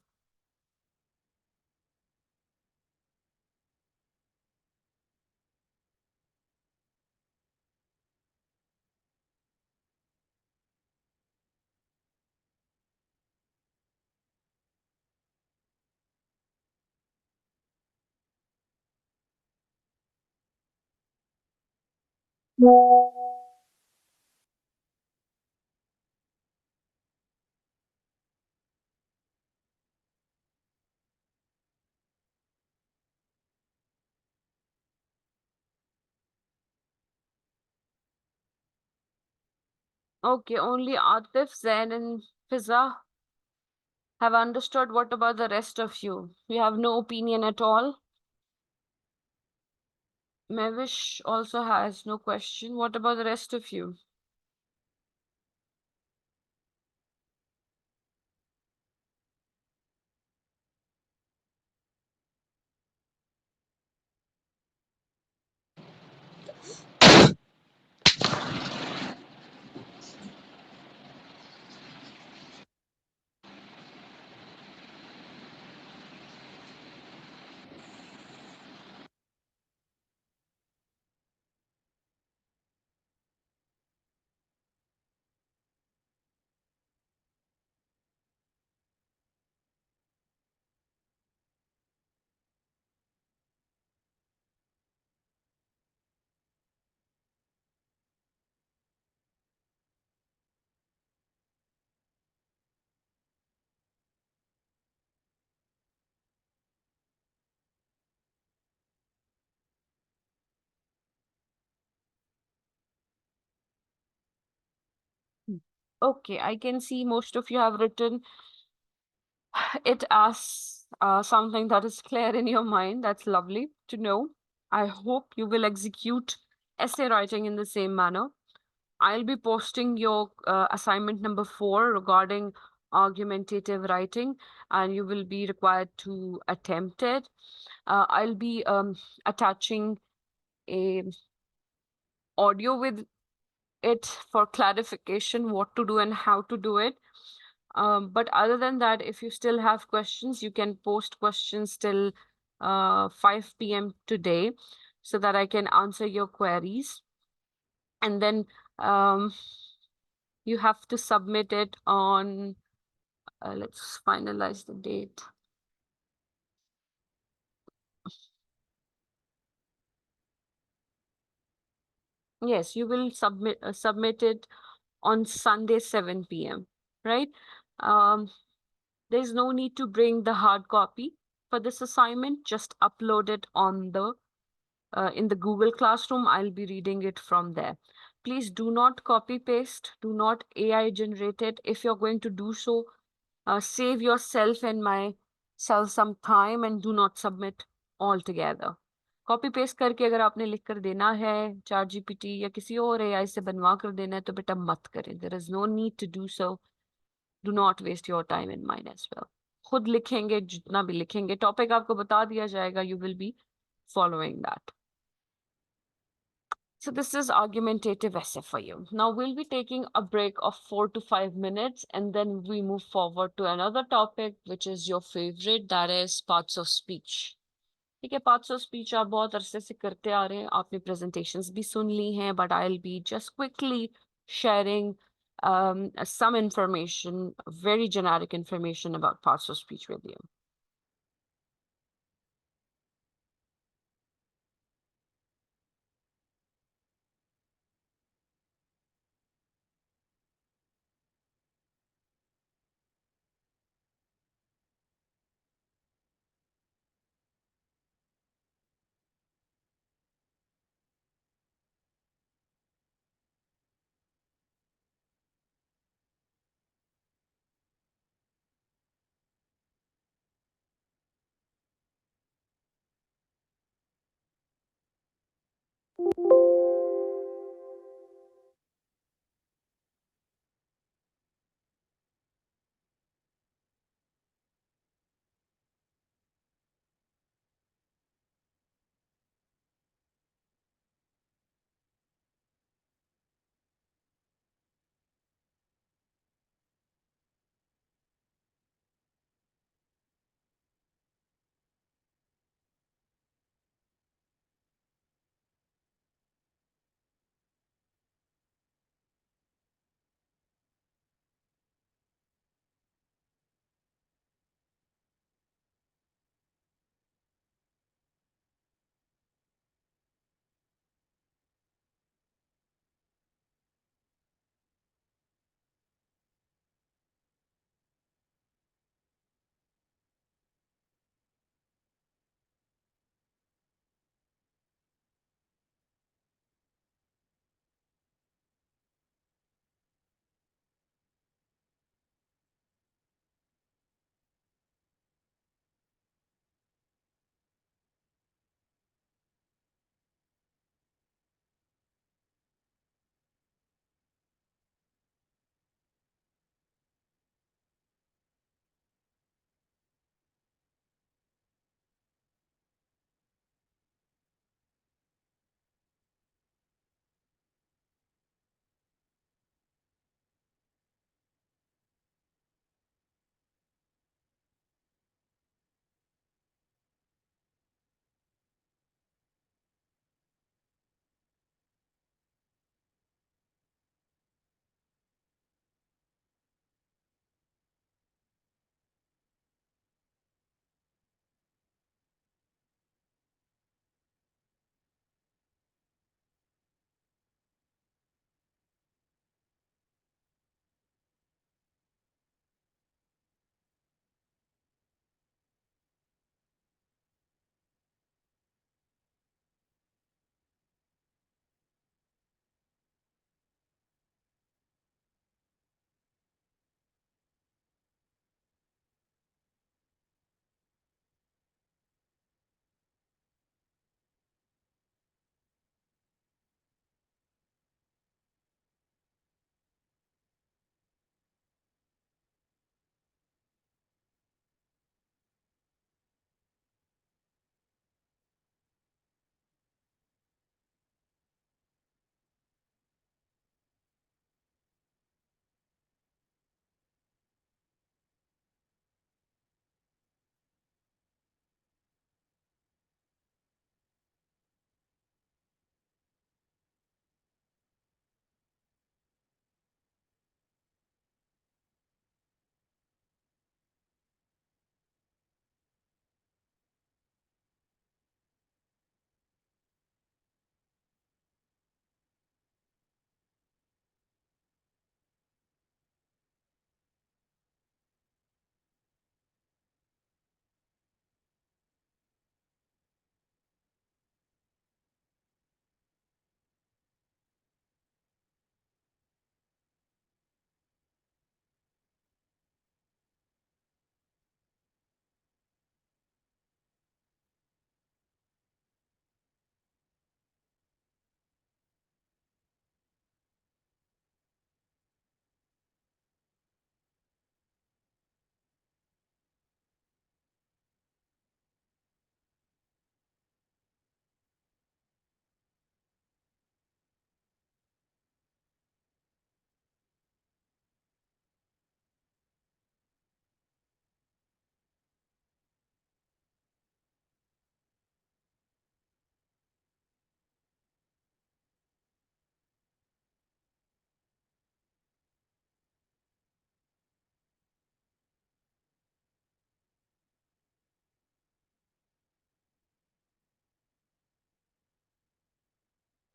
Okay, only Atif, Zain, and Fiza have understood. What about the rest of you? You have no opinion at all? Mavish also has no question. What about the rest of you? Okay, I can see most of you have written it as something that is clear in your mind. That's lovely to know. I hope you will execute essay writing in the same manner. I'll be posting your assignment number 4 regarding argumentative writing, and you will be required to attempt it. I'll be attaching a audio with it for clarification what to do and how to do it. But other than that, if you still have questions, you can post questions till 5 p.m. today so that I can answer your queries. And then um, you have to submit it on, let's finalize the date. Yes, you will submit it on Sunday, 7 p.m., right? Um, there's no need to bring the hard copy for this assignment. Just upload it on the in the Google Classroom. I'll be reading it from there. Please do not copy paste, do not AI generate it. If you're going to do so, save yourself and myself some time and do not submit all together. Copy paste करके अगर आपने लिख कर देना है chat GPT या किसी और एआई से बनवा कर देना है तो बेटा मत करें. There is no need to do so. Do not waste your time in mine as well. खुद लिखेंगे जितना भी लिखेंगे टॉपिक आपको बता दिया जाएगा. You will be following that. So this is argumentative essay for you. Now we'll be taking a break of 4 to 5 minutes and then we move forward to another topic, which is your favorite, that is parts of speech. ठीक है, parts of speech आप बहुत अरसे से करते आ रहे हैं, आपने presentations भी सुन ली हैं, but I'll be just quickly sharing some information, very generic information about parts of speech with you.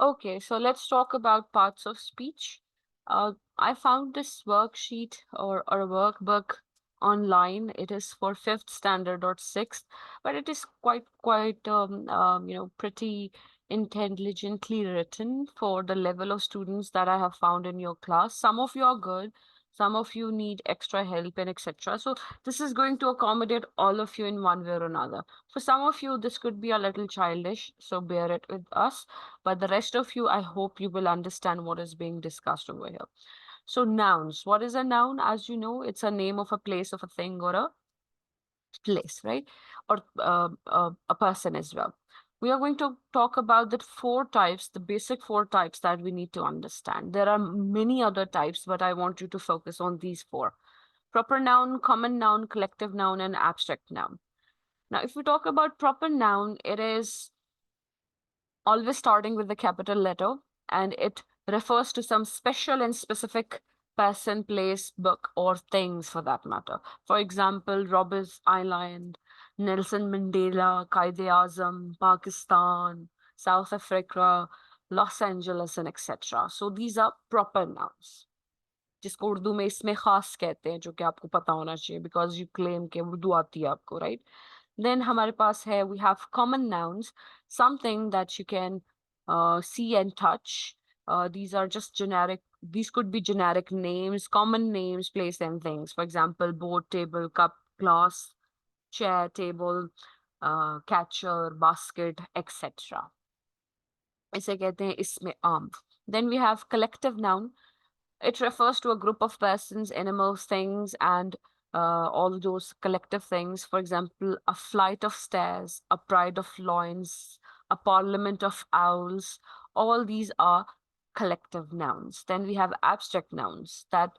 Okay, so let's talk about parts of speech. I found this worksheet or a workbook online. It is for fifth standard or sixth, but it is pretty intelligently written for the level of students that I have found in your class. Some of you are good, some of you need extra help and etc. So this is going to accommodate all of you in one way or another. For some of you, this could be a little childish, so bear it with us. But the rest of you, I hope you will understand what is being discussed over here. So nouns. What is a noun? As you know, it's a name of a place, of a thing, or a place, right? Or a person as well. We are going to talk about the four types, the basic four types that we need to understand. There are many other types, but I want you to focus on these four. Proper noun, common noun, collective noun, and abstract noun. Now, if we talk about proper noun, it is always starting with the capital letter, and it refers to some special and specific person, place, book, or things for that matter. For example, Robbers Island, Nelson Mandela, Qaid-e-Azam, Pakistan, South Africa, Los Angeles, and etc. So these are proper nouns, जिसको उर्दू में इसमें खास कहते हैं, जो कि आपको पता होना चाहिए बिकॉज यू क्लेम के उर्दू आती है आपको, राइट? Then हमारे पास है, we have common nouns, something that you can see and touch. These are just generic, these could be generic names, common names, place and things. For example, board, table, cup, glass, chair, table, catcher, basket, etc. इसे कहते हैं इसमें आम. Then we have collective noun. It refers to a group of persons, animals, things, and all those collective things. For example, a flight of stairs, a pride of loins, a parliament of owls. All these are collective nouns. Then we have abstract nouns that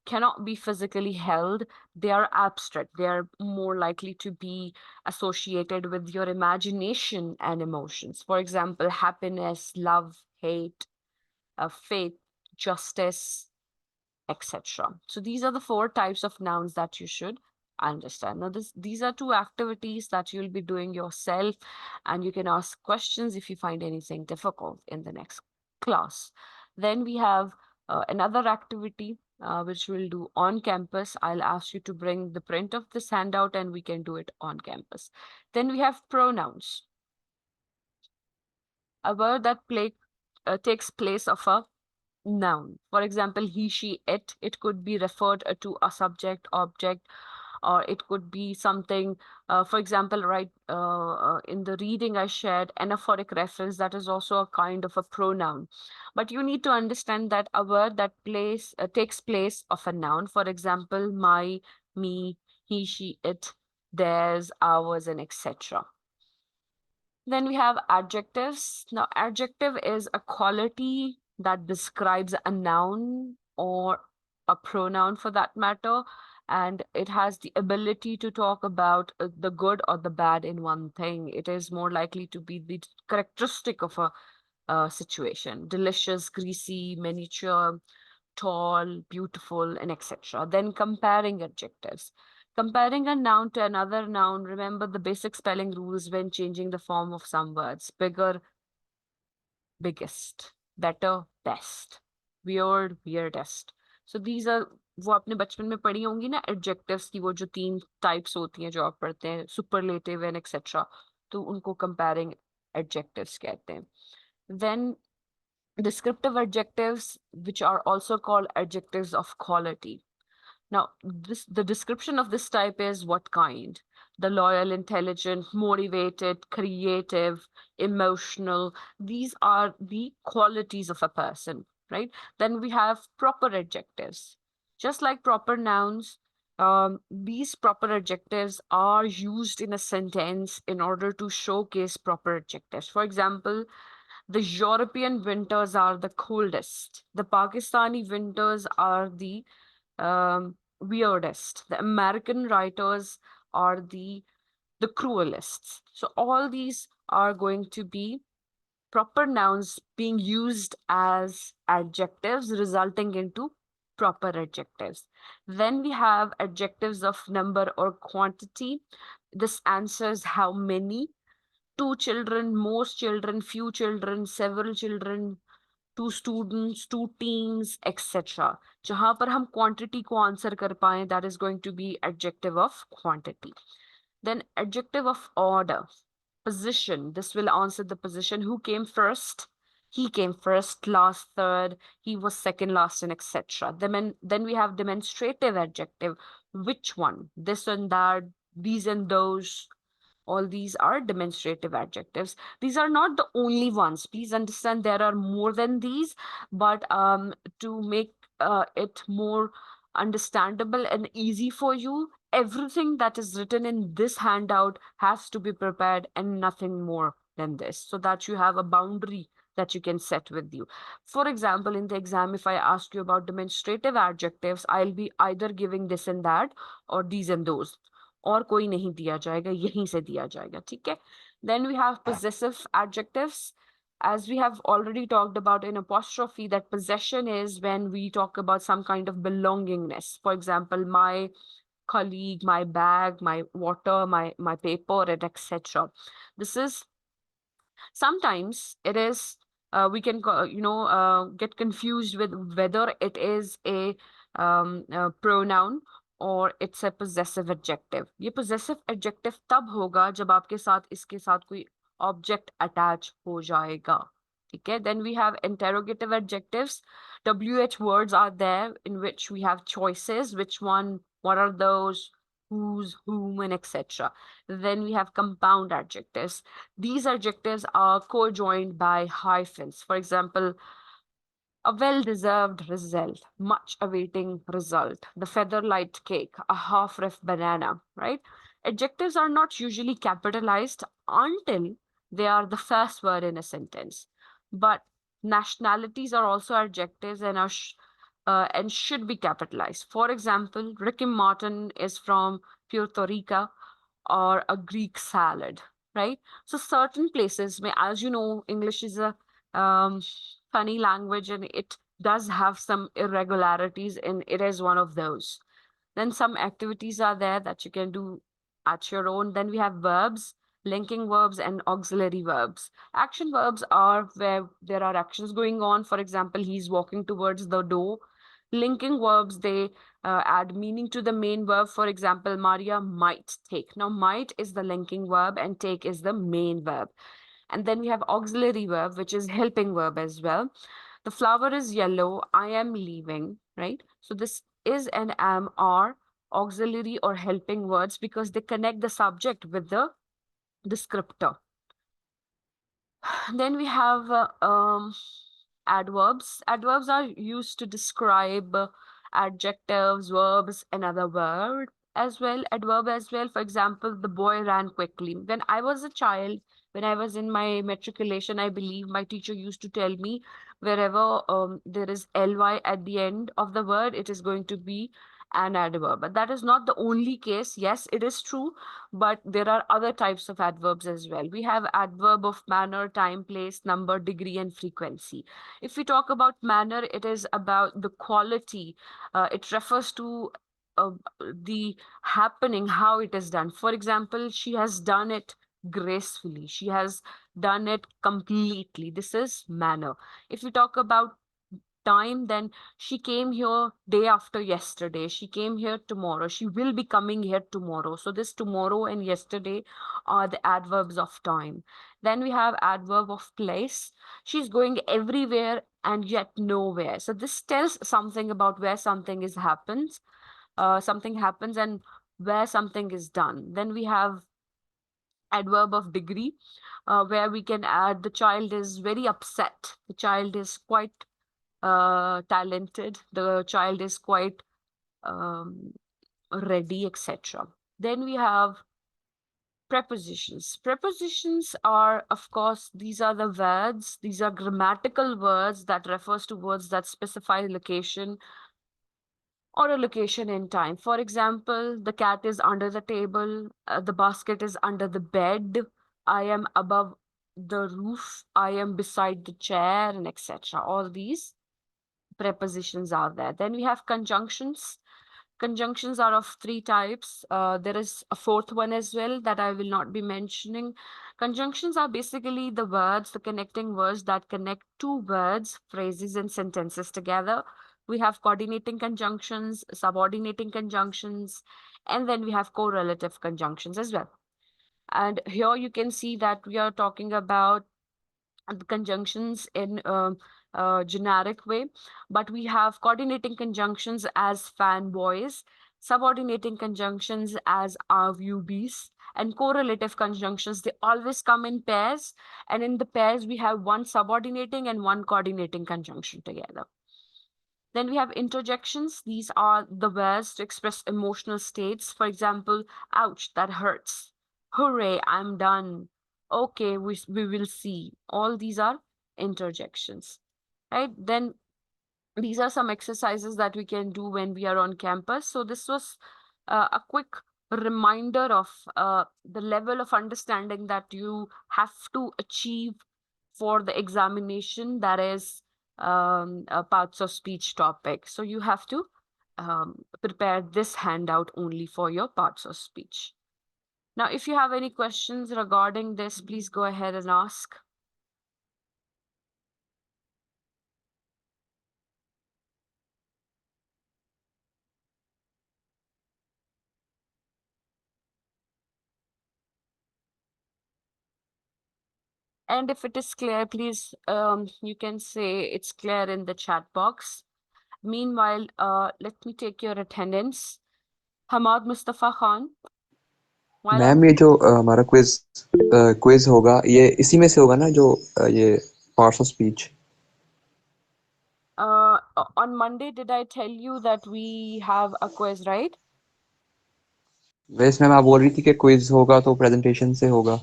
cannot be physically held. They are abstract. They are more likely to be associated with your imagination and emotions. For example, happiness, love, hate, faith, justice, etc. So these are the four types of nouns that you should understand. Now, these are two activities that you'll be doing yourself, and you can ask questions if you find anything difficult in the next class. Then we have another activity which we'll do on campus. I'll ask you to bring the print of this handout and we can do it on campus. Then we have pronouns. A word that takes place of a noun. For example, he, she, it. It could be referred to a subject, object, or it could be something. For example, right in the reading I shared, anaphoric reference, that is also a kind of a pronoun. But you need to understand that a word that takes place of a noun. For example, my, me, he, she, it, theirs, ours, and etc. Then we have adjectives. Now, adjective is a quality that describes a noun or a pronoun for that matter, and it has the ability to talk about the good or the bad in one thing. It is more likely to be the characteristic of a situation. Delicious, greasy, miniature, tall, beautiful, and etc. Then comparing adjectives. Comparing a noun to another noun, remember the basic spelling rules when changing the form of some words. Bigger, biggest. Better, best. Weird, weirdest. So these are, वो आपने बचपन में पढ़ी होंगी ना adjectives की, वो जो तीन टाइप्स होती हैं जो आप पढ़ते हैं, सुपरलेटिव एंड एक्सेट्रा, तो उनको कंपेयरिंग एडजेक्टिव्स कहते हैं. Then descriptive adjectives, which are also called adjectives of quality. Now, the description of this type is what kind? The loyal, intelligent, motivated, creative, emotional. These are the qualities of a person, right? Then we have proper adjectives. Just like proper nouns, these proper adjectives are used in a sentence in order to showcase proper adjectives. For example, the European winters are the coldest. The Pakistani winters are the weirdest. The American writers are the cruelest. So all these are going to be proper nouns being used as adjectives, resulting into proper adjectives. Then we have adjectives of number or quantity. This answers how many. two children, most children, few children, several children, two students, two teams, etc. जहां पर हम quantity को answer कर पाएं, that is going to be adjective of quantity. Then adjective of order, position. This will answer the position. Who came first? He came first, last, third. He was second, last, and etc. Then we have demonstrative adjective. Which one? This and that, these and those. All these are demonstrative adjectives. These are not the only ones. Please understand there are more than these, but to make it more understandable and easy for you, everything that is written in this handout has to be prepared and nothing more than this, so that you have a boundary that you can set with you. For example, in the exam, if I ask you about demonstrative adjectives, I'll be either giving this and that or these and those. और कोई नहीं दिया जाएगा, यहीं से दिया जाएगा, ठीक है? Then we have possessive adjectives. As we have already talked about in apostrophe, that possession is when we talk about some kind of belongingness. For example, my colleague, my bag, my water, my paper, and etc. This is sometimes it is we can get confused with whether it is a pronoun or it's a possessive adjective. ये possessive adjective तब होगा जब आपके साथ इसके साथ कोई object attach हो जाएगा, ठीक है? Then we have interrogative adjectives. WH words are there in which we have choices. Which one? What are those? Whose, whom, and etc. Then we have compound adjectives. These adjectives are co-joined by hyphens. For example, a well-deserved result, much awaiting result, the feather-light cake, a half-ripe banana, right? Adjectives are not usually capitalized until they are the first word in a sentence. But nationalities are also adjectives and and should be capitalized. For example, Ricky Martin is from Puerto Rico, or a Greek salad, right? So certain places, as you know, English is a funny language and it does have some irregularities, and it is one of those. Then some activities are there that you can do at your own. Then we have verbs, linking verbs, and auxiliary verbs. Action verbs are where there are actions going on. For example, he's walking towards the door. Linking verbs, they add meaning to the main verb. For example, Maria might take. Now, might is the linking verb and take is the main verb. And then we have auxiliary verb, which is helping verb as well. The flower is yellow. I am leaving, right? So this is and am are auxiliary or helping words because they connect the subject with the descriptor. Then we have adverbs. Adverbs are used to describe adjectives, verbs, and other words as well. Adverb as well. For example, the boy ran quickly. When I was a child, when I was in my matriculation, I believe my teacher used to tell me wherever there is ly at the end of the word, it is going to be an adverb. But that is not the only case. Yes, it is true, but there are other types of adverbs as well. We have adverb of manner, time, place, number, degree, and frequency. If we talk about manner, it is about the quality. It refers to the happening, how it is done. For example, she has done it gracefully. She has done it completely. This is manner. If we talk about time, then she came here day after yesterday. She came here tomorrow. She will be coming here tomorrow. So this tomorrow and yesterday are the adverbs of time. Then we have adverb of place. She's going everywhere and yet nowhere. So this tells something about where something something happens and where something is done. Then we have adverb of degree, where we can add the child is very upset. The child is quite talented. The child is quite um, ready, etc. Then we have prepositions. Prepositions are, of course, these are the words. These are grammatical words that refers to words that specify location or a location in time. For example, the cat is under the table, the basket is under the bed, I am above the roof, I am beside the chair, and etc. All these prepositions are there. Then we have conjunctions. Conjunctions are of three types. There is a fourth one as well that I will not be mentioning. Conjunctions are basically the words, the connecting words that connect two words, phrases, and sentences together. We have coordinating conjunctions, subordinating conjunctions, and then we have correlative conjunctions as well. And here you can see that we are talking about the conjunctions in generic way, but we have coordinating conjunctions as fanboys, subordinating conjunctions as RUBs, and correlative conjunctions. They always come in pairs, and in the pairs we have one subordinating and one coordinating conjunction together. Then we have interjections. These are the words to express emotional states. For example, ouch, that hurts. Hooray, I'm done. Okay, we will see. All these are interjections, right? Then these are some exercises that we can do when we are on campus. So this was a quick reminder of the level of understanding that you have to achieve for the examination, that is parts of speech topic. So you have to prepare this handout only for your parts of speech. Now, if you have any questions regarding this, please go ahead and ask. And if it is clear, please, you can say it's clear in the chat box. Meanwhile, let me take your attendance. Hamad Mustafa Khan. While I'm ma'am ये जो हमारा quiz होगा ये इसी में से होगा ना जो ये parts of speech on Monday, did I tell you that we have a quiz, right? वैसे मैम आप बोल रही थी कि क्विज होगा तो प्रेजेंटेशन से होगा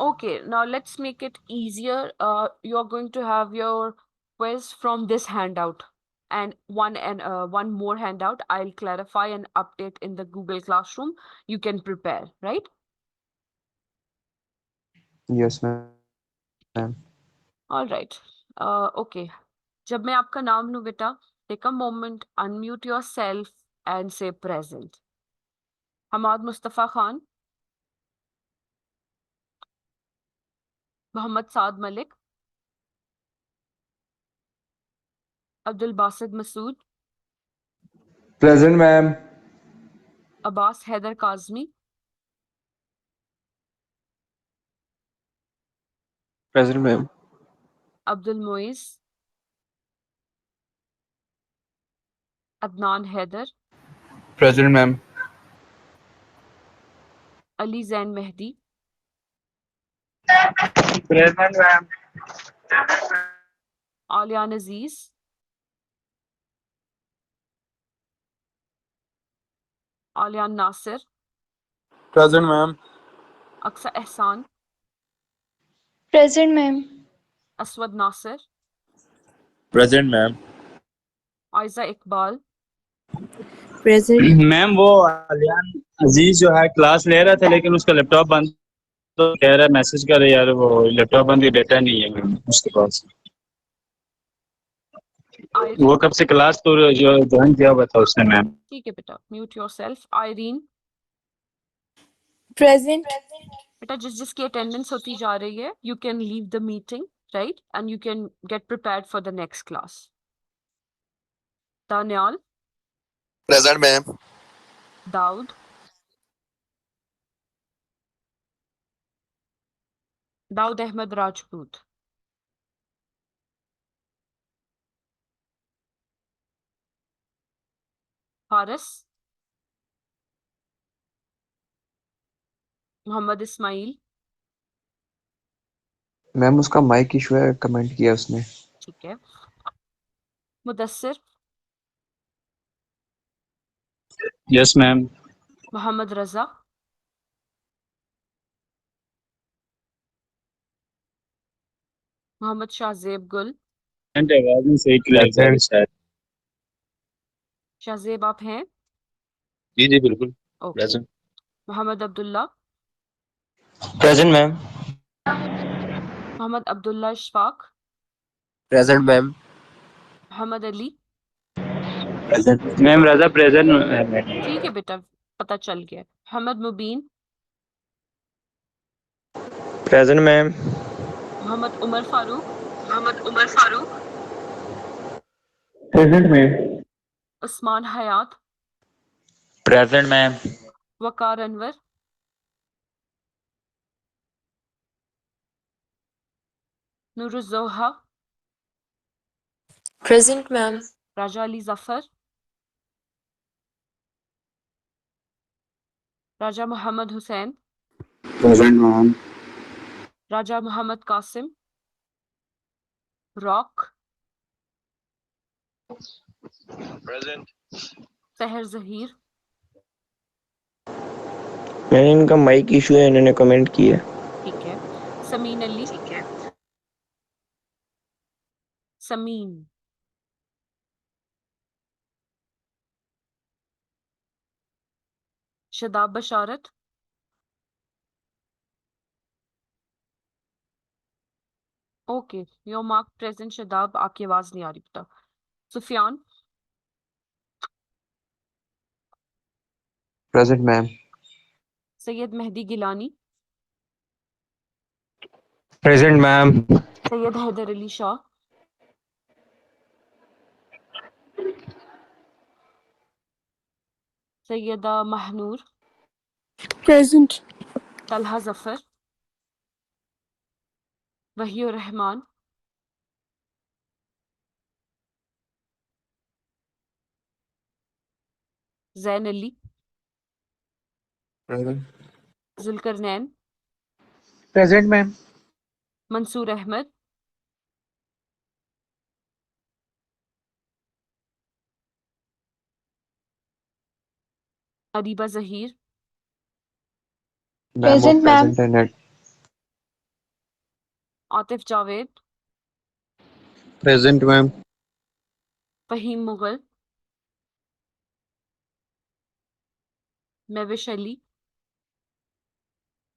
Okay, now let's make it easier. You're going to have your quiz from this handout and one more handout. I'll clarify and update in the Google Classroom. You can prepare, right? Yes ma'am All right. Okay. जब मैं आपका नाम लूं बेटा, take a moment, unmute yourself and say present. Hamad Mustafa Khan, Muhammad Saad Malik, Abdul Basid Masood, Present, ma'am. Abbas Haider Kazmi, Present, ma'am. Abdul Muiz, Adnan Haider, Present, ma'am. Ali Zain Mehdi, Present, ma'am. Alian Aziz, Alian Nasir, Present, ma'am. Aksa Ehsan, Present, ma'am. Aswad Nasir, Present, ma'am. Aiza Iqbal, Present. Ma'am वो अलियान अजीज जो है class ले रहा था लेकिन उसका laptop बंद तो कह रहा है मैसेज कर यार वो लैपटॉप बंद ही डेटा नहीं है मैम उसके पास Irene. वो कब से क्लास तो जो ज्वाइन किया हुआ था उसने मैम ठीक है बेटा, mute yourself. Irene. Present. बेटा जिस जिसकी अटेंडेंस होती जा रही है, you can leave the meeting, right? And you can get prepared for the next class. Daniel, Present, ma'am. Daud, Daud Ahmed Rajput, Haris, Muhammad Ismail, ma'am उसका mic issue है comment किया उसने ठीक है, Mudassir, yes ma'am Muhammad Raza, Muhammad Shahzeb Gul. आवाज नहीं सही clear कर रही शायद शाहजेब आप हैं? जी जी बिल्कुल okay. Present Mohammad Abdullah, present ma'am Mohammad Abdullah Ishfaq, present ma'am Mohammad Ali, ma'am Raza present. ठीक है बेटा, पता चल गया। Mohammad Mubeen, present ma'am. Mohammad Umar Farooq, present ma'am Usman Hayat, present ma'am. Waqar Anwar, Nooruzzoha, Present, ma'am. Raja Ali Zafar, Raja Mohammad Hussain, present ma'am Raja Mohammad Qasim, रॉक, प्रेजेंट सहर जहीर, मैंने इनका माइक इशू है, इन्होंने कमेंट किया। ठीक है। Sameen Ali, Sameen, Shadab Basharat, okay, your mark present Shadab, आपकी आवाज नहीं आ रही बेटा। Sufiyan, present ma'am. Syed Mehdi Gilani, present ma'am. Syed Haider Ali Shah, Syeda Mahnoor, Present. Talha Zafar, Wahiur Rehman, Zain Ali, present Zulqarnain, present ma'am Mansoor Ahmed, Areeba Zaheer, ma'am वो Present, ma'am. प्रेजेंट है net. Atif Javed, present ma'am. Faheem Mughal, Mahvish Ali,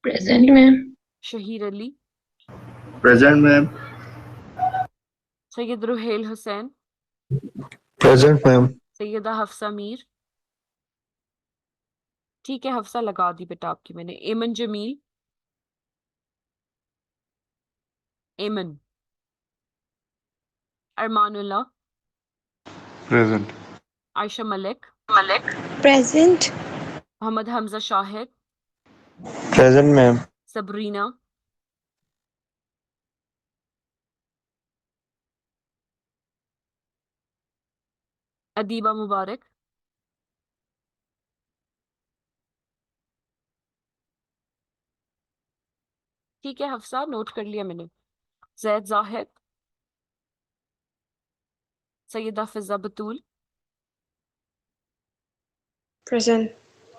Present, ma'am. Shaheer Ali, present ma'am. Syed Ruhail Hussain, present ma'am. Syeda Hafsa Mir, ठीक है हफ्सा लगा दी बेटा आपकी मैंने। Eman Jameel, Eman, Armanullah, present. Ayesha Malik, Present. Mohammad Hamza Shahid, present ma'am. Sabrina, Adeeba Mubarak, ठीक है हफ्सा नोट कर लिया मैंने। Zaid Zahid, Syeda Fiza Batool, Present.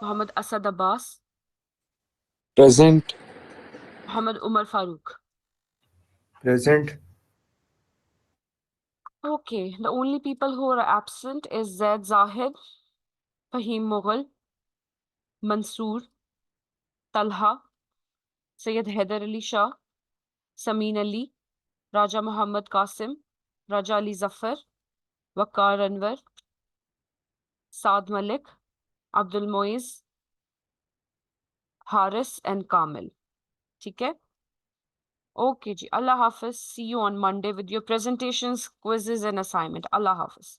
Mohammad Asad Abbas, present. Mohammad Umar Farooq. Present. Okay, the only people who are absent is Zaid Zahid, Fahim Mughal, Mansoor, Talha, Sayyid Haider Ali Shah, Sameen Ali, Raja Muhammad Qasim, Raja Ali Zafar, Waqar Anwar, Saad Malik, Abdul Moiz, Haris and Kamil. ठीक है? Okay ji, Allah Hafiz. See you on Monday with your presentations, quizzes and assignment. Allah Hafiz.